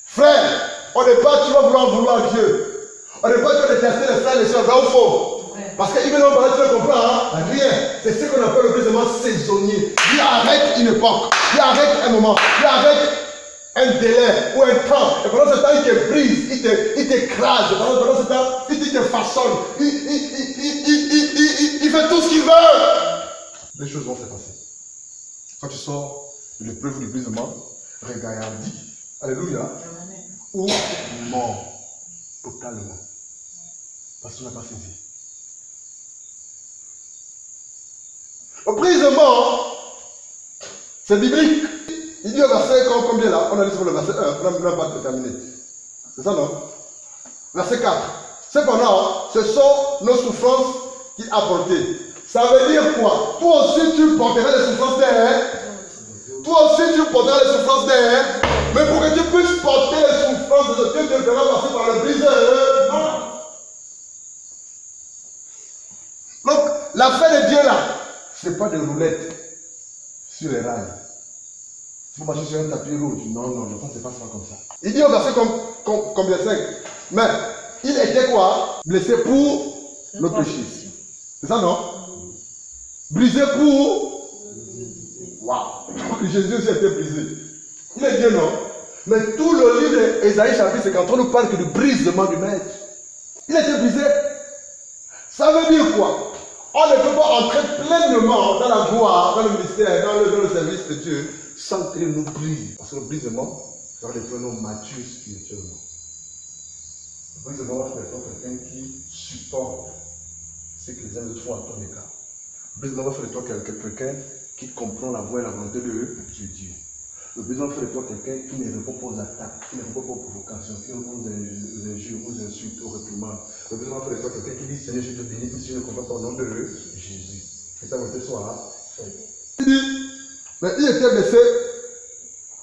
Frère, au départ, tu vas vouloir Dieu. Au départ, tu vas détester les frères et les soeurs, vrai ou faux? Parce qu'ils veulent en parler, tu ne comprends hein? Rien. C'est ce qu'on appelle le brisement saisonnier. Il arrête une époque, il arrête un moment, il arrête un délai ou un temps. Et pendant ce temps, il te brise, il t'écrase. Pendant ce temps, il te façonne. Il fait tout ce qu'il veut. Les choses vont se passer. Quand tu sors de l'épreuve ou du brisement, regardis. Alléluia. Ou mort. Totalement. Parce que tu n'as pas saisi. Le brisement, c'est biblique. Il dit au verset combien là? On a dit sur le verset 1, on n'a même pas terminé. C'est ça non? Verset 4. Cependant, ce sont nos souffrances qu'il a portées. Ça veut dire quoi? Toi aussi tu porteras les souffrances derrière. Toi aussi tu porteras les souffrances derrière. Mais pour que tu puisses porter les souffrances de Dieu, tu te feras passer par le briseur. Non. Donc, l'affaire de Dieu là, ce n'est pas de roulette sur les rails. Il faut marcher sur un tapis rouge. Non, non, non, ça ne se passe pas comme ça. Il dit au verset combien 5. Mais il était quoi? Blessé pour nos péchés. C'est ça, non? Brisé pour. Waouh! Je crois que Jésus aussi a été brisé. Il est Dieu, non? Mais tout le livre d'Ésaïe chapitre 53 nous parle que du brisement du maître. Il a été brisé. Ça veut dire quoi? On ne peut pas entrer pleinement dans la gloire, dans le ministère, dans le service de Dieu, sans qu'il nous brise. Parce que le brisement va les faire nous matures spirituellement. Le brisement va faire quelqu'un qui supporte ce que les uns font à ton égard. Le brisement va faire de toi quelqu'un qui comprend la voie et la volonté de Dieu. Le brisement va faire de toi quelqu'un qui ne répond pas aux attaques, qui ne répond pas aux provocations, qui ne répond pas aux injures, aux insultes, aux réprimandes. Le brisement va faire de toi quelqu'un qui dit Seigneur, je te bénis, si je ne comprends pas au nom de Jésus. Que ta volonté soit là. Il dit, mais il était blessé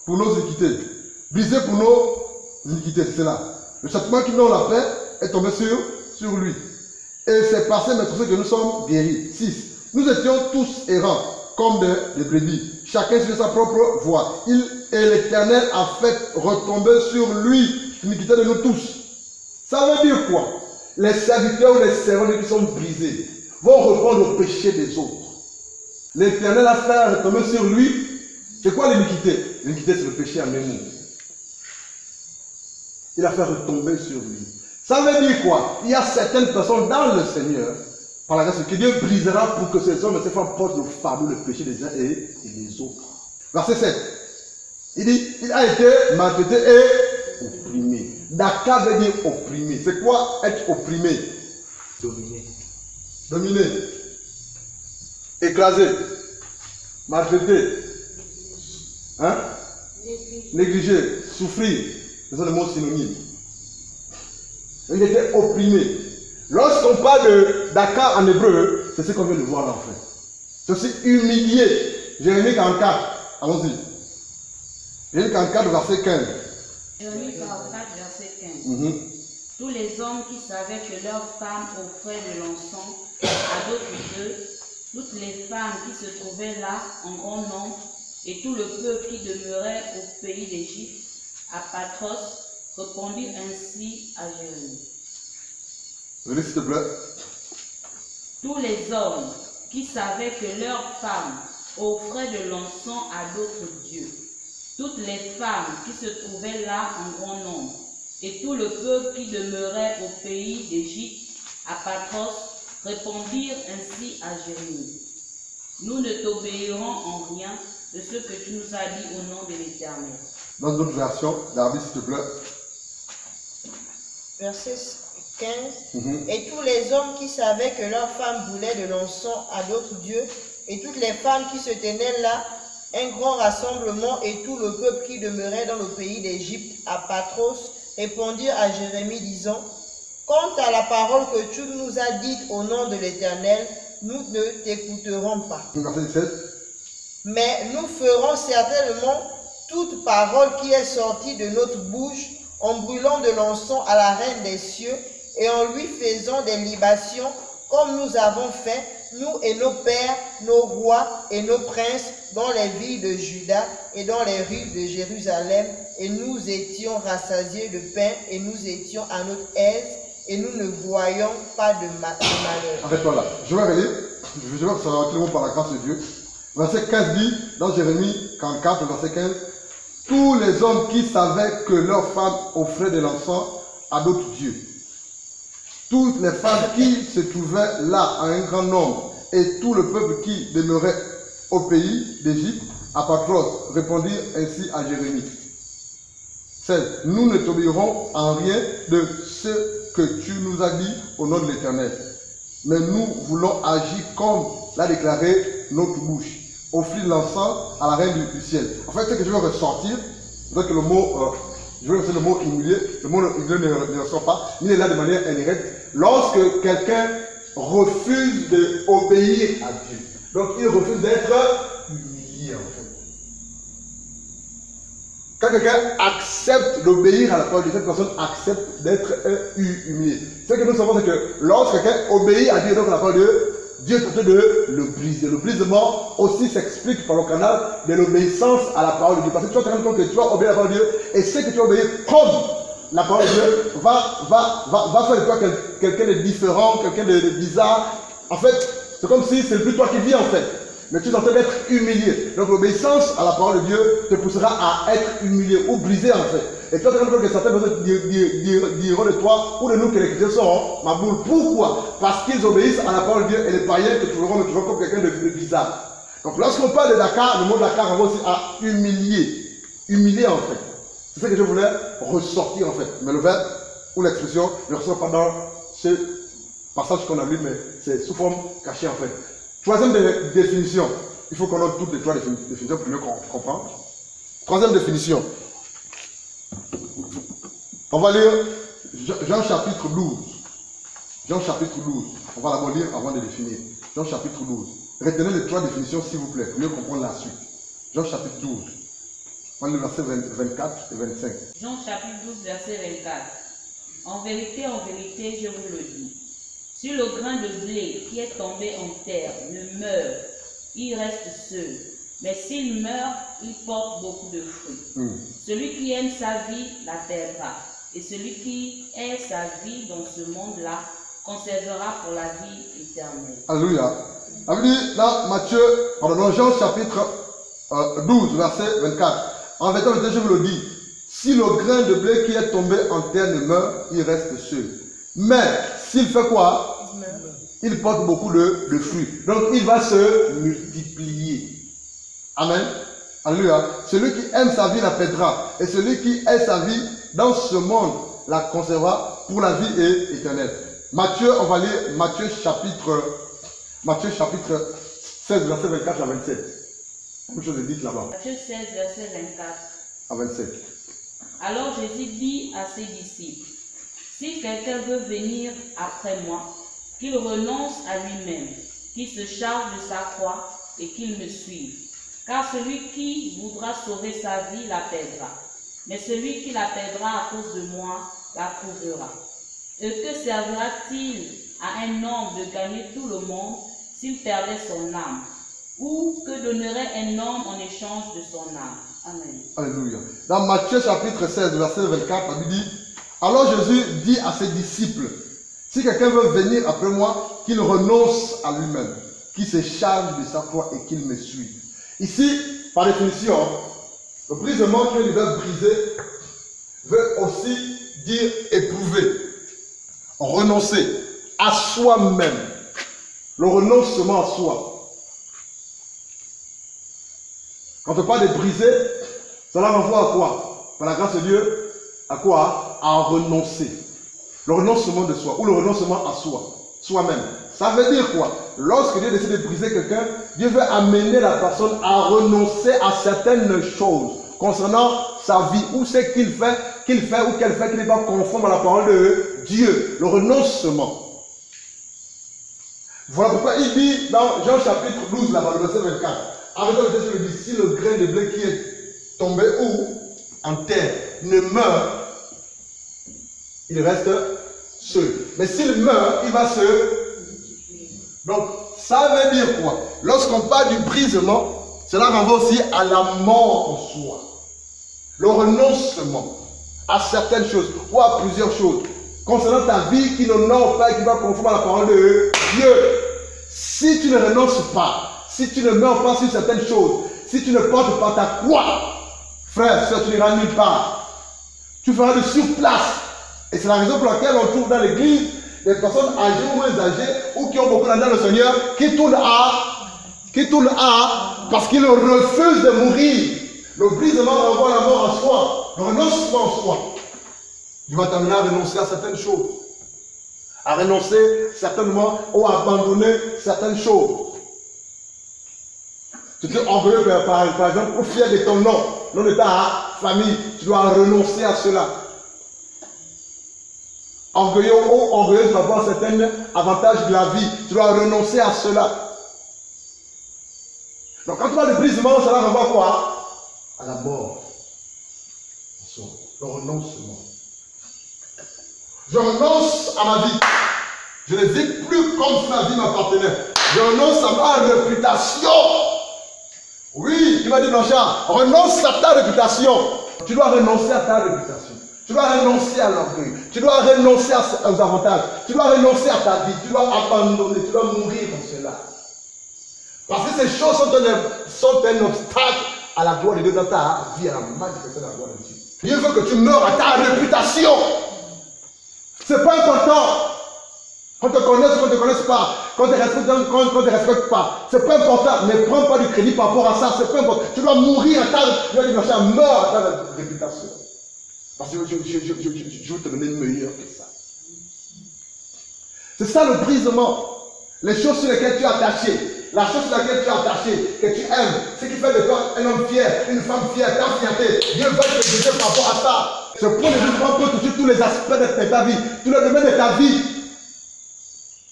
pour nos iniquités, brisé pour nos iniquités, c'est cela. Le châtiment qui nous donne la paix est tombé sur lui. Et c'est passé, mais tous ceux que nous sommes guéris. 6. Nous étions tous errants, comme des brebis, chacun suivait sa propre voie. Et l'Éternel a fait retomber sur lui l'iniquité de nous tous. Ça veut dire quoi? Les serviteurs ou les servants qui sont brisés vont reprendre le péché des autres. L'Éternel a fait retomber sur lui. C'est quoi l'iniquité? L'iniquité, c'est le péché à même. Il a fait retomber sur lui. Ça veut dire quoi? Il y a certaines personnes dans le Seigneur, par la grâce que Dieu brisera pour que ces hommes et ces femmes portent le fardeau, le péché des uns et des autres. Verset 7. Il dit, il a été maltraité et opprimé. Daka veut dire opprimé. C'est quoi être opprimé? Dominé. Dominé. Écrasé. Maltraité. Hein? Négligé. Souffrir. Ce sont des mots synonymes. Il était opprimé. Lorsqu'on parle de Dakar en hébreu, c'est ce qu'on vient de voir là en fait. C'est aussi humilié. Jérémie 44. Allons-y. Jérémie 44, verset 15. Jérémie 44, verset 15. Tous les hommes qui savaient que leurs femmes offraient de l'encens à d'autres dieux, toutes les femmes qui se trouvaient là en grand nombre, et tout le peuple qui demeurait au pays d'Égypte, à Patros, répondirent ainsi à Jérémie. Venez s'il te plaît. Tous les hommes qui savaient que leurs femmes offraient de l'encens à d'autres dieux, toutes les femmes qui se trouvaient là en grand nombre, et tout le peuple qui demeurait au pays d'Égypte, à Patros, répondirent ainsi à Jérémie. Nous ne t'obéirons en rien de ce que tu nous as dit au nom de l'Éternel. Dans une autre version, David s'il te plaît. Verset 15. Et tous les hommes qui savaient que leurs femmes voulaient de l'encens à d'autres dieux, et toutes les femmes qui se tenaient là, un grand rassemblement, et tout le peuple qui demeurait dans le pays d'Égypte, à Patros, répondirent à Jérémie disant, quant à la parole que tu nous as dite au nom de l'Éternel, nous ne t'écouterons pas. Verset 17. Mais nous ferons certainement toute parole qui est sortie de notre bouche en brûlant de l'encens à la reine des cieux et en lui faisant des libations comme nous avons fait, nous et nos pères, nos rois et nos princes dans les villes de Juda et dans les rues de Jérusalem, et nous étions rassasiés de pain et nous étions à notre aise et nous ne voyons pas de malheur. Arrête-toi là. Je vais relire. Je vais observer tout le monde par la grâce de Dieu. Verset 15 dit, dans Jérémie 44, verset 15, tous les hommes qui savaient que leurs femmes offraient de l'encens à d'autres dieux. Toutes les femmes qui se trouvaient là en un grand nombre et tout le peuple qui demeurait au pays d'Égypte, à Patros, répondirent ainsi à Jérémie. 16. Nous ne t'obéirons en rien de ce que tu nous as dit au nom de l'Éternel. Mais nous voulons agir comme l'a déclaré notre bouche. Offrir l'encens à la reine du ciel. En fait, ce que je vais ressortir, donc le mot, je vais ressortir le mot humilié, le mot humilié ne ressort pas, mais il est là de manière indirecte. Lorsque quelqu'un refuse d'obéir à Dieu, donc il refuse d'être humilié en fait. Quand quelqu'un accepte d'obéir à la parole de Dieu, cette personne accepte d'être humilié. Ce que nous savons, c'est que lorsque quelqu'un obéit à Dieu, donc à la parole de Dieu, Dieu est en train de le briser. Le brisement aussi s'explique par le canal de l'obéissance à la parole de Dieu. Parce que tu vas te rendre compte que tu vas obéir à la parole de Dieu et ce que tu vas obéir comme la parole de Dieu va faire de toi quelqu'un de différent, quelqu'un de bizarre. En fait, c'est comme si c'est plus toi qui vis en fait. Mais tu es en train d'être humilié. Donc l'obéissance à la parole de Dieu te poussera à être humilié ou brisé en fait. Et tu vas te rendre compte que certaines personnes diront de toi ou de nous que les chrétiens sont ma boule. Pourquoi? Parce qu'ils obéissent à la parole de Dieu et les païens te trouveront comme quelqu'un de bizarre. Donc lorsqu'on parle de Dakar, le mot Dakar renvoie aussi à humilier. Humilier en fait. C'est ce que je voulais ressortir en fait. Mais le verbe ou l'expression ne ressort pas dans ce passage qu'on a lu, mais c'est sous forme cachée en fait. Troisième définition. Il faut qu'on note toutes les trois définitions pour mieux comprendre. Troisième définition. On va lire Jean chapitre 12. Jean chapitre 12. On va d'abord lire avant de définir. Jean chapitre 12. Retenez les trois définitions s'il vous plaît, pour mieux comprendre la suite. Jean chapitre 12. On va lire versets 24 et 25. Jean chapitre 12, verset 24. En vérité, je vous le dis. Si le grain de blé qui est tombé en terre ne meurt, il reste seul. Mais s'il meurt, il porte beaucoup de fruits. Celui qui aime sa vie la perdra. Et celui qui est sa vie dans ce monde-là conservera pour la vie éternelle. Alléluia. On dit dans Jean chapitre 12, verset 24. En vérité, je vous le dis. Si le grain de blé qui est tombé en terre ne meurt, il reste seul. Mais s'il fait quoi? Il porte beaucoup de fruits. Donc il va se multiplier. Amen. Alléluia. Celui qui aime sa vie la perdra. Et celui qui aime sa vie dans ce monde la conservera pour la vie éternelle. Matthieu, on va lire Matthieu chapitre 16, verset 24 à 27. Quelque chose est dit là-bas. Matthieu 16, verset 24 à 27. Alors Jésus dit à ses disciples, si quelqu'un veut venir après moi, qu'il renonce à lui-même, qu'il se charge de sa croix et qu'il me suive. Car celui qui voudra sauver sa vie la perdra, mais celui qui la perdra à cause de moi la trouvera. Et que servira-t-il à un homme de gagner tout le monde s'il perdait son âme? Ou que donnerait un homme en échange de son âme? Amen. Alléluia. Dans Matthieu chapitre 16, verset 24, on dit, alors Jésus dit à ses disciples, si quelqu'un veut venir après moi, qu'il renonce à lui-même, qu'il se charge de sa croix et qu'il me suive. Ici, par définition, le brisement que il veut briser veut aussi dire éprouver, renoncer à soi-même, le renoncement à soi. Quand on parle de briser, cela renvoie à quoi? Par la grâce de Dieu, à quoi? À renoncer. Le renoncement de soi, ou le renoncement à soi, soi-même. Ça veut dire quoi? Lorsque Dieu décide de briser quelqu'un, Dieu veut amener la personne à renoncer à certaines choses concernant sa vie, ou ce qu'il fait ou qu'elle fait qui n'est pas conforme à la parole de Dieu. Le renoncement. Voilà pourquoi il dit dans Jean chapitre 12, là-bas, le verset 24, avec le texte, il dit, si le grain de blé qui est tombé où? En terre, ne meurt, il reste seul. Mais s'il meurt, il va se... Donc, ça veut dire quoi? Lorsqu'on parle du brisement, cela renvoie aussi à la mort en soi. Le renoncement à certaines choses, ou à plusieurs choses, concernant ta vie qui n'honore pas et qui va conforme à la parole de Dieu. Si tu ne renonces pas, si tu ne meurs pas sur certaines choses, si tu ne portes pas ta croix, frère, soeur, tu n'iras nulle part. Tu feras de sur place. Et c'est la raison pour laquelle on trouve dans l'église des personnes âgées ou moins âgées ou qui ont beaucoup d'années dans le Seigneur qui tournent à parce qu'ils refusent de mourir. Le brisement renvoie la mort en soi, le renoncement en soi. Il va t'amener à renoncer à certaines choses, à renoncer certainement ou à abandonner certaines choses. Tu es orgueilleux par exemple ou fier de ton nom de ta famille, tu dois renoncer à cela. Orgueilleux ou orgueilleuse par rapport à certains avantages de la vie, tu dois renoncer à cela. Donc quand tu parles de brisement, cela renvoie quoi? À la mort. Le renoncement. Je renonce à ma vie. Je ne vis plus comme si ma vie m'appartenait. Je renonce à ma réputation. Oui, tu m'as dit Blanchard, renonce à ta réputation. Tu dois renoncer à ta réputation. Tu dois renoncer à l'orgueil. Tu dois renoncer aux avantages. Tu dois renoncer à ta vie. Tu dois abandonner. Tu dois mourir dans cela. Parce que ces choses sont un obstacle à la gloire de Dieu dans ta vie, à la manifestation de la gloire de Dieu. Dieu veut que tu meurs à ta réputation. C'est pas important. Qu'on te connaisse ou qu'on ne te connaisse pas. Qu'on ne te respecte pas. C'est pas important. Ne prends pas du crédit par rapport à ça. C'est pas important. Tu dois mourir à ta réputation. Meurs à ta réputation. Parce que je veux te donner meilleur que ça. C'est ça le brisement. Les choses sur lesquelles tu es attaché. La chose sur laquelle tu es attaché, que tu aimes, ce qui fait de toi un homme fier, une femme fière, ta fierté. Dieu va te briser par rapport à ça. Ce point de vue peut toucher tous les aspects de ta vie, tous les domaines de ta vie.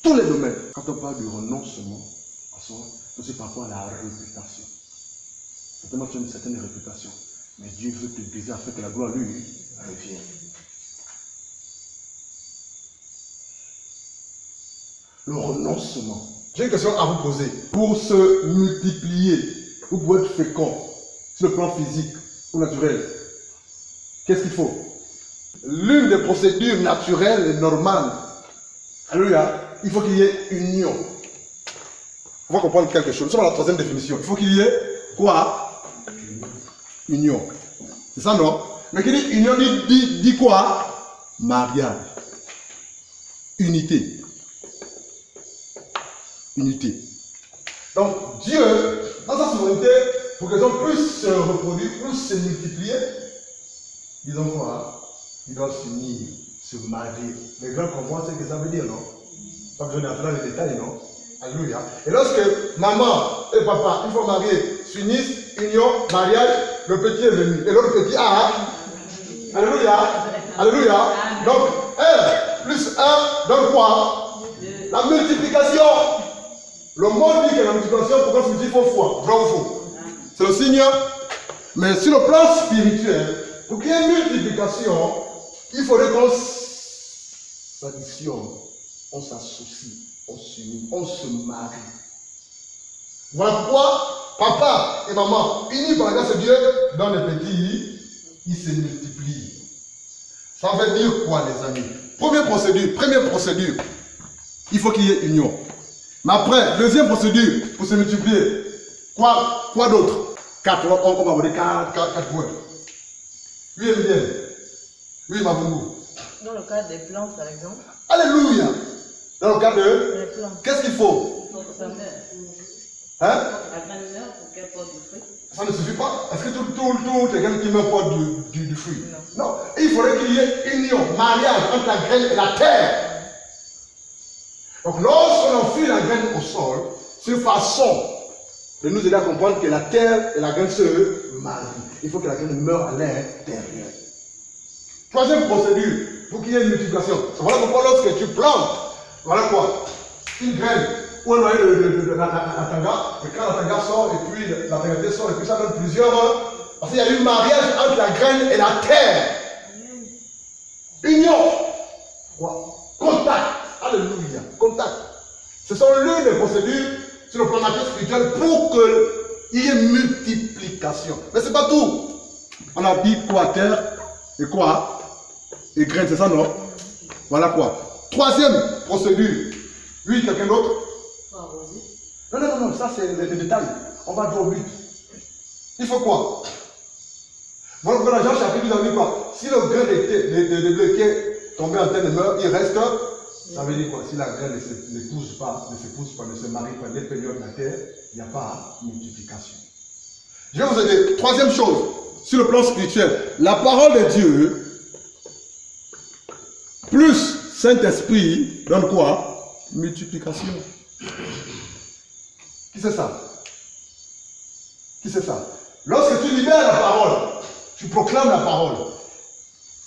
Tous les domaines. Quand on parle du renoncement, c'est par rapport à la réputation. Certainement, tu as une certaine réputation. Mais Dieu veut te briser afin que la gloire lui revienne. Le renoncement. J'ai une question à vous poser. Pour se multiplier, ou pour être fécond, sur le plan physique ou naturel, qu'est-ce qu'il faut? L'une des procédures naturelles et normales, alléluia, il faut qu'il y ait union. On va comprendre quelque chose. Nous sommes à la troisième définition. Il faut qu'il y ait quoi? Union. C'est ça, non? Mais qui dit union dit quoi? Mariage. Unité. Unité. Donc, Dieu, dans sa souveraineté, pour que les hommes puissent se reproduire, puissent se multiplier, disons quoi? Ils doivent s'unir, se marier. Les grands comprennent ce que ça veut dire, non? Pas besoin d'entrer dans les détails, non? Alléluia. Et lorsque maman et papa, une fois mariés, s'unissent, union, mariage, le petit est venu. Et l'autre petit a. Alléluia. Alléluia. Donc, 1 plus 1 donne quoi? La multiplication. Le monde dit que la multiplication, pourquoi se multiplie, il faut foi. Vrai ou faux? C'est le signe. Mais sur le plan spirituel, pour qu'il y ait une multiplication, il faudrait qu'on s'additionne, on s'associe, on s'unit, on se marie. Voilà pourquoi papa et maman, unis par la grâce de Dieu, dans les petits, ils se multiplient. Ça veut dire quoi, les amis? Première procédure, il faut qu'il y ait union. Mais après, deuxième procédure, pour se multiplier, quoi d'autre? 4, on va aborder 4 points. Oui, bien. Oui, Mavungu. Dans le cas des plantes, par exemple. Alléluia. Dans le cas de... Les plantes. Qu'est-ce qu'il faut? Il faut que ça meure. Hein? La graine meurt pour qu'elle porte du fruit. Ça ne suffit pas. Est-ce que tout quelqu'un qui meurt porte du fruit? Non. Il faudrait qu'il y ait union, mariage entre la graine et la terre. Donc lorsqu'on enfuit la graine au sol, c'est une façon de nous aider à comprendre que la terre et la graine se marient. Il faut que la graine meure à l'intérieur. Troisième procédure, pour qu'il y ait une multiplication. Voilà pourquoi lorsque tu plantes, voilà quoi? Une graine, ou un noyau de la tanga, et quand la tanga sort, et puis la tanga sort, et puis ça donne plusieurs. Parce qu'il y a eu un mariage entre la graine et la terre. Union. Contact. Alléluia. Contact. Ce sont l'une des procédures sur le plan naturel spirituel pour qu'il y ait multiplication. Mais ce n'est pas tout. On a dit quoi? Terre et quoi? Et graines, c'est ça, non? Voilà quoi. Troisième procédure. Oui, quelqu'un d'autre? Non, ça c'est les détails. On va droit au but. Il faut quoi? Voilà pourquoi dans Jean chapitre, vous avez dit quoi? Si le grain de blé qui est tombé en terre de meurt, il reste. Ça veut dire quoi? Si la graine ne pousse pas, ne se marie pas, n'est pas de la terre, il n'y a pas de multiplication. Je vais vous aider. Troisième chose, sur le plan spirituel, la parole de Dieu, plus Saint-Esprit, donne quoi? Multiplication. Qui c'est ça? Qui c'est ça? Lorsque tu libères la parole, tu proclames la parole.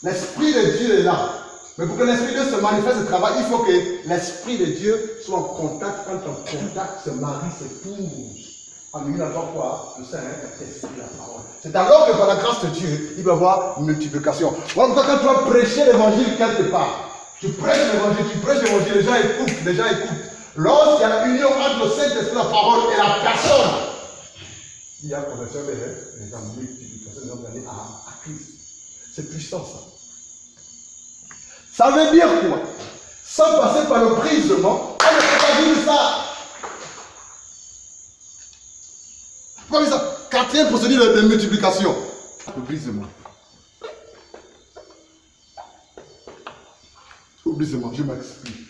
L'Esprit de Dieu est là. Mais pour que l'Esprit de Dieu se manifeste et travaille, il faut que l'Esprit de Dieu soit en contact. Quand ton contact se marie, s'épouse. En lui, la quoi? Le Saint-Esprit, la parole. C'est alors que par la grâce de Dieu, il va y avoir une multiplication. Voilà pourquoi quand tu vas prêcher l'évangile quelque part, tu prêches l'évangile, les gens écoutent. Lorsqu'il y a une union entre le Saint-Esprit, la parole et la personne, il y a conversion des gens, multiplication des gens d'aller à Christ. C'est puissant ça. Ça veut dire quoi? Sans passer par le brisement, on ne peut pas vivre ça. Pourquoi ça? Quatrième procédure de multiplication. Le brisement. Le brisement, je m'explique.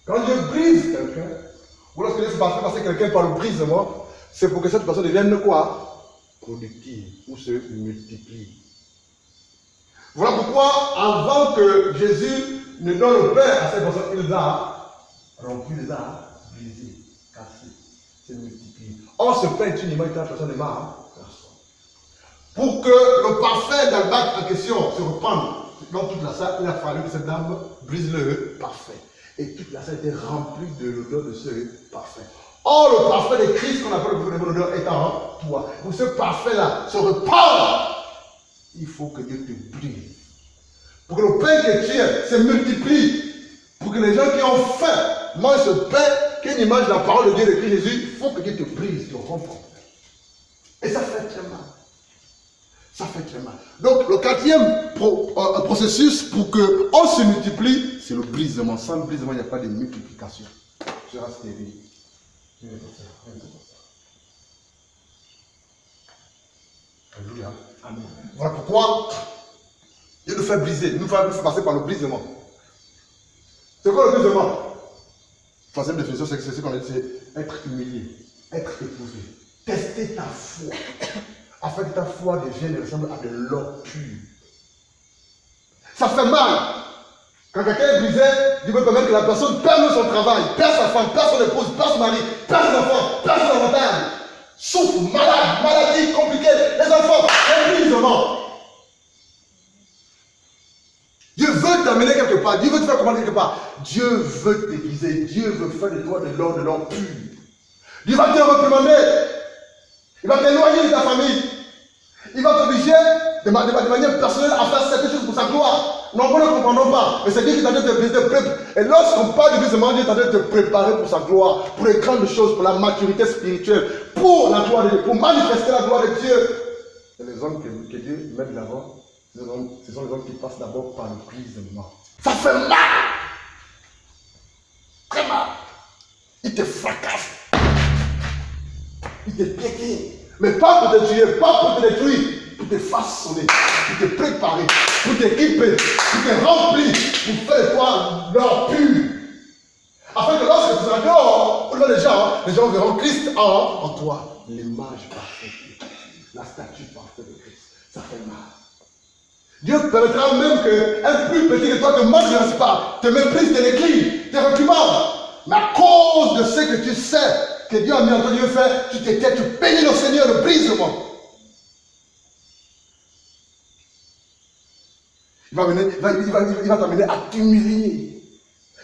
Quand je brise quelqu'un, ou lorsque je fais passer quelqu'un par le brisement, c'est pour que cette personne devienne quoi? Productive, ou se multiplie. Voilà pourquoi, avant que Jésus ne donne le pain à cette personne, il les a rompus, il les a brisés, cassés, se multiplié. Or, ce pain est une image que la personne n'est pas personne. Pour que le parfait d'un acte en question se reprenne dans toute la salle, il a fallu que cette dame brise le parfait. Et toute la salle était remplie de l'odeur de ce parfait. Or, le parfait de Christ, qu'on appelle le l'odeur, est en toi. Pour ce parfait-là se répand, il faut que Dieu te brise. Pour que le pain que tu es se multiplie. Pour que les gens qui ont faim mangent ce pain, qui est une image de la parole de Dieu de Christ Jésus, il faut que Dieu te brise, te rompe. Et ça fait très mal. Ça fait très mal. Donc, le quatrième processus pour qu'on se multiplie, c'est le brisement. Sans le brisement, il n'y a pas de multiplication. Tu seras stérile. Alléluia. Amen. Voilà pourquoi Dieu nous fait briser, il nous fait passer par le brisement. C'est quoi le brisement? Troisième définition, c'est ce qu'on a dit, c'est être humilié, être épousé, tester ta foi, afin que ta foi devienne et ressemble à de l'or pur. Ça fait mal. Quand quelqu'un est brisé, Dieu peut permettre que la personne perde son travail, perd sa femme, perd son épouse, perd son mari, perd ses enfants, perd son avantage. Souffre, malade, maladie compliquée, les enfants, brisement. Dieu veut t'amener quelque part, Dieu veut te faire comprendre quelque part. Dieu veut t'aiguiser, Dieu veut faire de toi de l'or pur. Dieu va te réprimander, il va t'éloigner de ta famille, il va t'obliger de manière personnelle à faire certaines choses pour sa gloire. Non, nous ne comprenons pas, mais c'est Dieu qui t'a dit de briser le peuple. Et lorsqu'on parle de brisement, Dieu t'a dit de te préparer pour sa gloire, pour les grandes choses, pour la maturité spirituelle, pour la gloire de Dieu, pour manifester la gloire de Dieu. C'est les hommes que Dieu met de l'avant. Ce sont les hommes qui passent d'abord par le brisement. Ça fait mal. Très mal. Il te fracasse. Il te piétine. Mais pas pour te tuer, pas pour te détruire. Pour te façonner, pour te préparer, pour t'équiper, pour te remplir, pour faire de toi l'or pur. Afin que lorsque tu seras dehors, les gens verront Christ en toi. L'image parfaite de Christ. La statue parfaite de Christ. Ça fait mal. Dieu permettra même qu'un plus petit que toi te manque de respect, te méprise, te décline, te réprimande. Mais à cause de ce que tu sais que Dieu a mis en toi, Dieu fait, tu bénis le Seigneur, le brisement. Il va t'amener à t'humilier.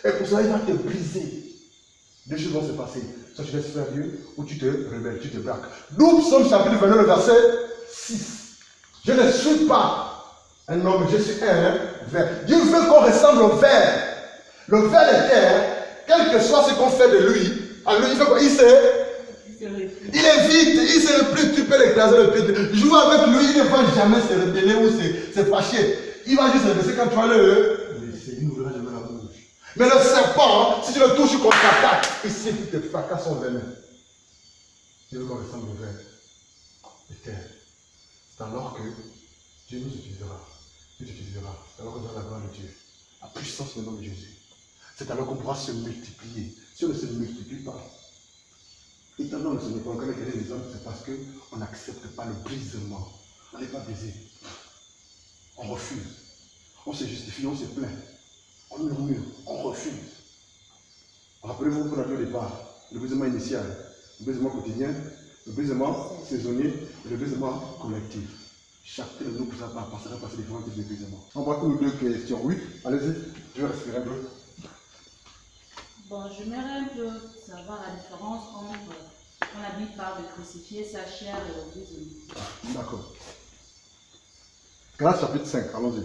Et pour ça, il va te briser. Deux choses vont se passer. Soit tu laisses faire Dieu, ou tu te rebelles, tu te braques. Nous, Psaume chapitre 29, le verset 6. Je ne suis pas un homme, je suis un ver. Dieu veut qu'on ressemble au ver. Le ver de terre, quel que soit ce qu'on fait de lui, alors il fait quoi? Il est vite, il se replie, tu peux l'écraser le pied. Joue avec lui, il ne va jamais se rebeller ou se fâcher. Il va juste se laisser quand tu vas le laisser, il n'ouvrira jamais la bouche. Mais le serpent, si tu le touches contre l'attaque, il sait qu'il te fracasse son venin. Dieu veut qu'on ressemble au ver de terre. c'est alors que Dieu nous utilisera. Dieu t'utilisera. C'est alors qu'on aura la gloire de Dieu. La puissance du nom de Jésus. C'est alors qu'on pourra se multiplier. Si on ne se multiplie pas, étant donné que ce n'est pas encore les hommes, c'est parce qu'on n'accepte pas le brisement. On n'est pas brisé. On refuse. On se justifie, on se plaint. On murmure, on refuse. Rappelez-vous qu'on a dit au départ, le brisement initial, le brisement quotidien, le brisement saisonnier et le brisement collectif. Chacun de nous passera par ces différents types de brisements. On voit une ou deux questions. Oui, allez-y, je vais respirer un peu. Bon, j'aimerais un peu savoir la différence entre, quand la Bible parle de crucifier sa chair et le brisement. D'accord. Galates chapitre 5, allons-y.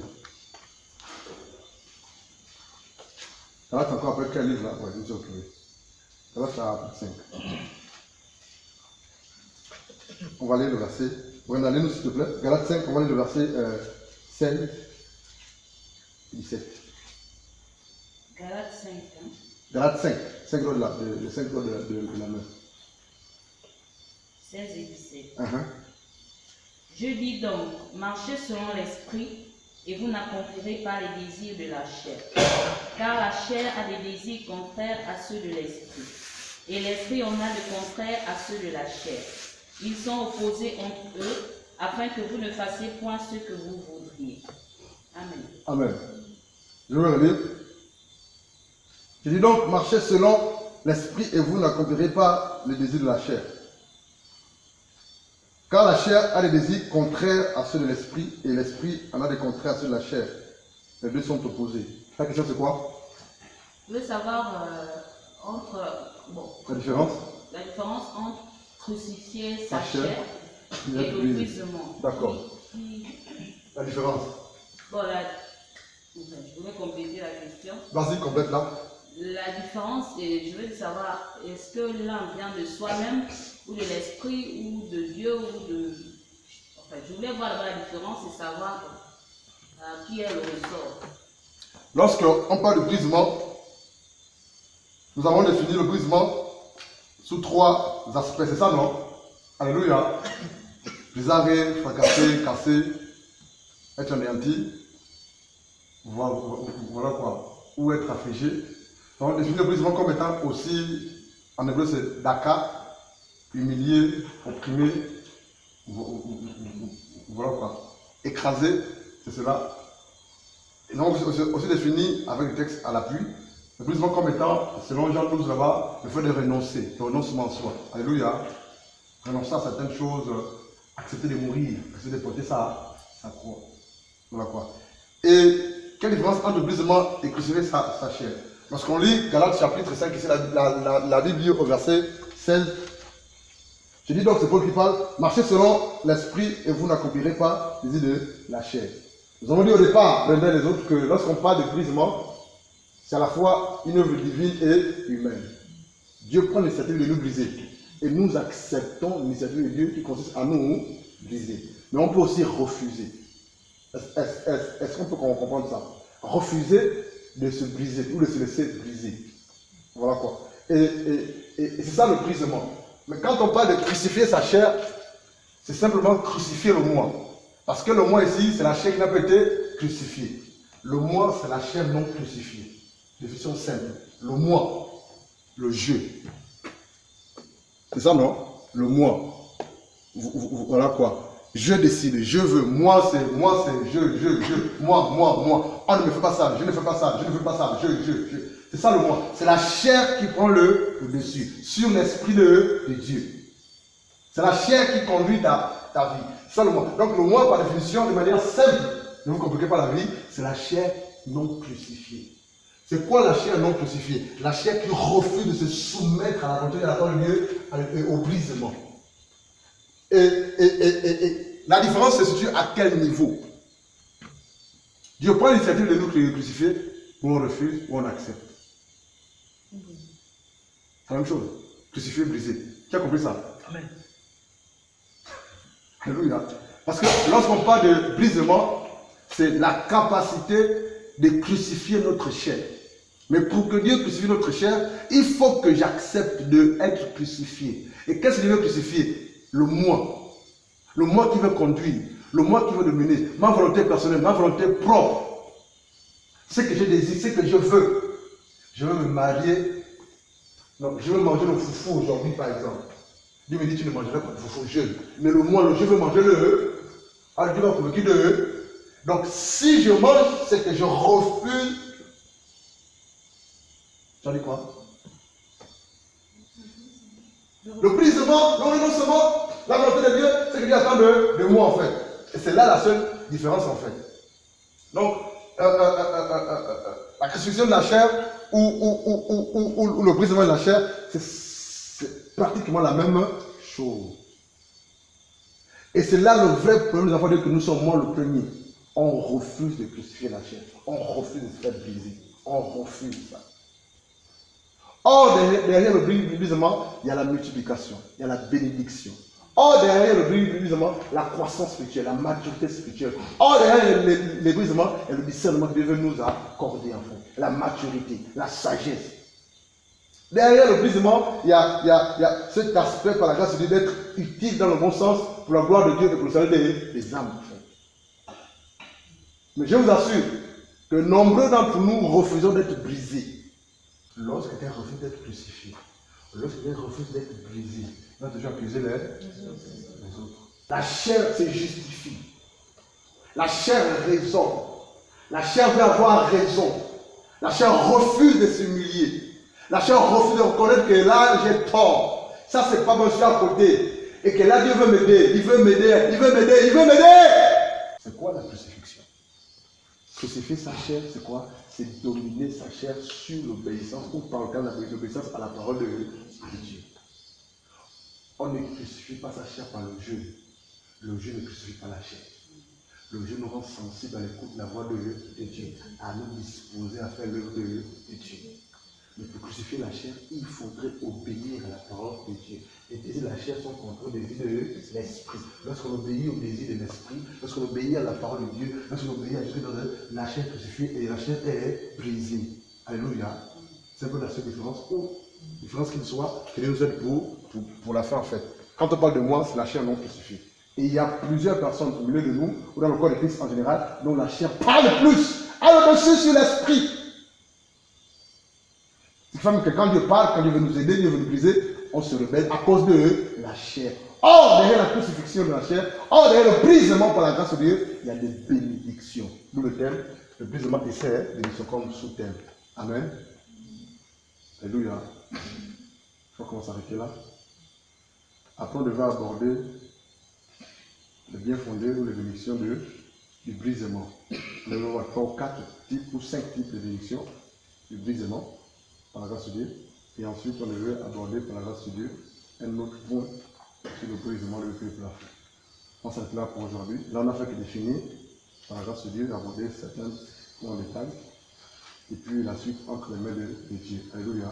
Galates encore après quel livre là? Oui, nous sommes trouvés. Galates chapitre 5. On va lire le verset. Brenda, allez-nous s'il te plaît. Galates 5, on va lire le verset 16 et 17. Galates 5, hein? Galates 5, 5 doigts de la, 5 doigts de la main. 16 et 17. Je dis donc, marchez selon l'esprit, et vous n'accomplirez pas les désirs de la chair. Car la chair a des désirs contraires à ceux de l'esprit, et l'esprit en a de contraires à ceux de la chair. Ils sont opposés entre eux, afin que vous ne fassiez point ce que vous voudriez. Amen. Amen. Je vais relire. Je dis donc, marchez selon l'esprit, et vous n'accomplirez pas les désirs de la chair. Car la chair a des désirs contraires à ceux de l'esprit, et l'esprit en a des contraires à ceux de la chair. Les deux sont opposés. La question c'est quoi? Je veux savoir La différence entre crucifier sa chair et le brisement. D'accord. La différence? Bon, je vais compléter la question. Vas-y, complète là. La différence, je veux savoir, est-ce que l'âme vient de soi-même, ou de l'esprit, ou de Dieu, ou de... Enfin, je voulais voir la différence et savoir qui est le ressort. Lorsqu'on parle de brisement, nous avons défini le brisement sous 3 aspects, c'est ça, non? Alléluia. Brisaré, fracassé, cassé, être anéanti. Voilà quoi. Ou être affligé. On définit le brisement comme étant aussi, en hébreu c'est daka, humilié, opprimé, voilà quoi. Écrasé, c'est cela. Et donc aussi défini avec le texte à l'appui, le brisement comme étant, selon Jean 12 là-bas, le fait de renoncer, le renoncement en soi. Alléluia. Renoncer à certaines choses, accepter de mourir, accepter de porter sa croix. Voilà quoi. Et quelle différence entre le brisement et crucifier sa chair? Lorsqu'on lit Galates chapitre 5, ici la Bible lit au verset 16. Je dis donc, c'est Paul qui parle, marchez selon l'esprit et vous n'accomplirez pas les idées de la chair. Nous avons dit au départ, les uns et les autres, que lorsqu'on parle de brisement, c'est à la fois une œuvre divine et humaine. Dieu prend l'initiative de nous briser. Et nous acceptons l'initiative de Dieu qui consiste à nous briser. Mais on peut aussi refuser. Est-ce qu'on peut comprendre ça? Refuser de se briser ou de se laisser briser. Voilà quoi. Et c'est ça le brisement. Mais quand on parle de crucifier sa chair, c'est simplement crucifier le moi. Parce que le moi ici, c'est la chair qui n'a pas été crucifiée. Le moi, c'est la chair non crucifiée. Définition simple. Le moi, le je. C'est ça, non? Le moi. Voilà quoi. Je décide, je veux, moi c'est, je, moi. On ne me fait pas ça, je ne fais pas ça, je ne veux pas ça, je. C'est ça le moi. C'est la chair qui prend le dessus sur l'esprit de Dieu. C'est la chair qui conduit ta vie. C'est ça le moi. Donc le moi, par définition, de manière simple, ne vous compliquez pas la vie, c'est la chair non crucifiée. C'est quoi la chair non crucifiée? La chair qui refuse de se soumettre à la volonté et à la parole de Dieu, au brisement. Et la différence se situe à quel niveau? Dieu prend l'initiative de nous crucifier, ou on refuse, ou on accepte. C'est la même chose. Crucifier, briser. Qui a compris ça? Amen. Alléluia. Parce que lorsqu'on parle de brisement, c'est la capacité de crucifier notre chair. Mais pour que Dieu crucifie notre chair, il faut que j'accepte d'être crucifié. Et qu'est-ce qu'il veut crucifier? Le moi. Le moi qui veut conduire. Le moi qui veut dominer, ma volonté personnelle, ma volonté propre. Ce que je désire, ce que je veux. Je veux me marier. Non, je veux manger le foufou aujourd'hui, par exemple. Dieu me dit, tu ne mangeras pas de foufou jeune. Mais le moi, je veux manger le. Alors Dieu va provoquer le. Donc, si je mange, c'est que je refuse. Tu as dit quoi? Le brisement, le renoncement, la volonté de Dieu, c'est que Dieu attend de moi en fait. Et c'est là la seule différence en fait. Donc, la crucifixion de la chair ou le brisement de la chair, c'est pratiquement la même chose. Et c'est là le vrai problème des enfants de Dieu que nous sommes, moi le premier. On refuse de crucifier la chair. On refuse de se faire briser. On refuse ça. Or, derrière le brisement, il y a la multiplication, il y a la bénédiction. Or, derrière le brisement, la croissance spirituelle, la maturité spirituelle. Or, derrière les brisements, il y a le discernement que Dieu veut nous accorder, en fait. La maturité, la sagesse. Derrière le brisement, il y a cet aspect, par la grâce de Dieu, d'être utile dans le bon sens pour la gloire de Dieu et pour le salut des âmes, en fait. Mais je vous assure que nombreux d'entre nous refusons d'être brisés. Lorsque quelqu'un refuse d'être crucifié, lorsque quelqu'un refuse d'être brisé, il va toujours accuser les autres. La chair se justifie. La chair raisonne. La chair veut avoir raison. La chair refuse de s'humilier. La chair refuse de reconnaître que là, j'ai tort. Ça, c'est pas bon, je suis à côté. Et que là, Dieu veut m'aider. Il veut m'aider. Il veut m'aider. Il veut m'aider. C'est quoi la crucifixion? Crucifier sa chair, c'est quoi? C'est dominer sa chair sur l'obéissance, ou par le cas de l'obéissance à la parole de Dieu. On ne crucifie pas sa chair par le jeûne. Le jeûne ne crucifie pas la chair. Le jeûne nous rend sensibles à l'écoute de la voix de Dieu, à nous disposer à faire l'œuvre de Dieu. Mais pour crucifier la chair, il faudrait obéir à la parole de Dieu. Les désirs de la chair sont contre les désirs de l'esprit. Lorsqu'on obéit au désir de l'esprit, lorsqu'on obéit à la parole de Dieu, lorsqu'on obéit à Jésus, la chair crucifiée et la chair est brisée. Alléluia. C'est un peu la seule différence. Ou différence qu'il soit, que Dieu nous aide pour la fin en fait. Quand on parle de moi, c'est la chair non crucifiée. Et il y a plusieurs personnes au milieu de nous, ou dans le corps de Christ en général, dont la chair parle plus, a le dessus sur l'esprit. C'est que quand Dieu parle, quand Dieu veut nous aider, Dieu veut nous briser, on se rebelle à cause de la chair. Or, derrière la crucifixion de la chair, or, derrière le brisement par la grâce de Dieu, il y a des bénédictions. D'où le thème, le brisement et ses bénédictions comme sous-thème. Amen. Alléluia. On commence à arrêter là. Après, on devait aborder le bien fondé ou les bénédictions du brisement. On devait voir 3 ou 4 types ou 5 types de bénédictions du brisement par la grâce de Dieu. Et ensuite, on devait aborder par la grâce de Dieu un autre point sur le brisement de peuple. On s'arrête là pour aujourd'hui. Là, on a fait que définir par la grâce de Dieu, aborder certains points en détail. Et puis la suite entre les mains de Dieu. Alléluia.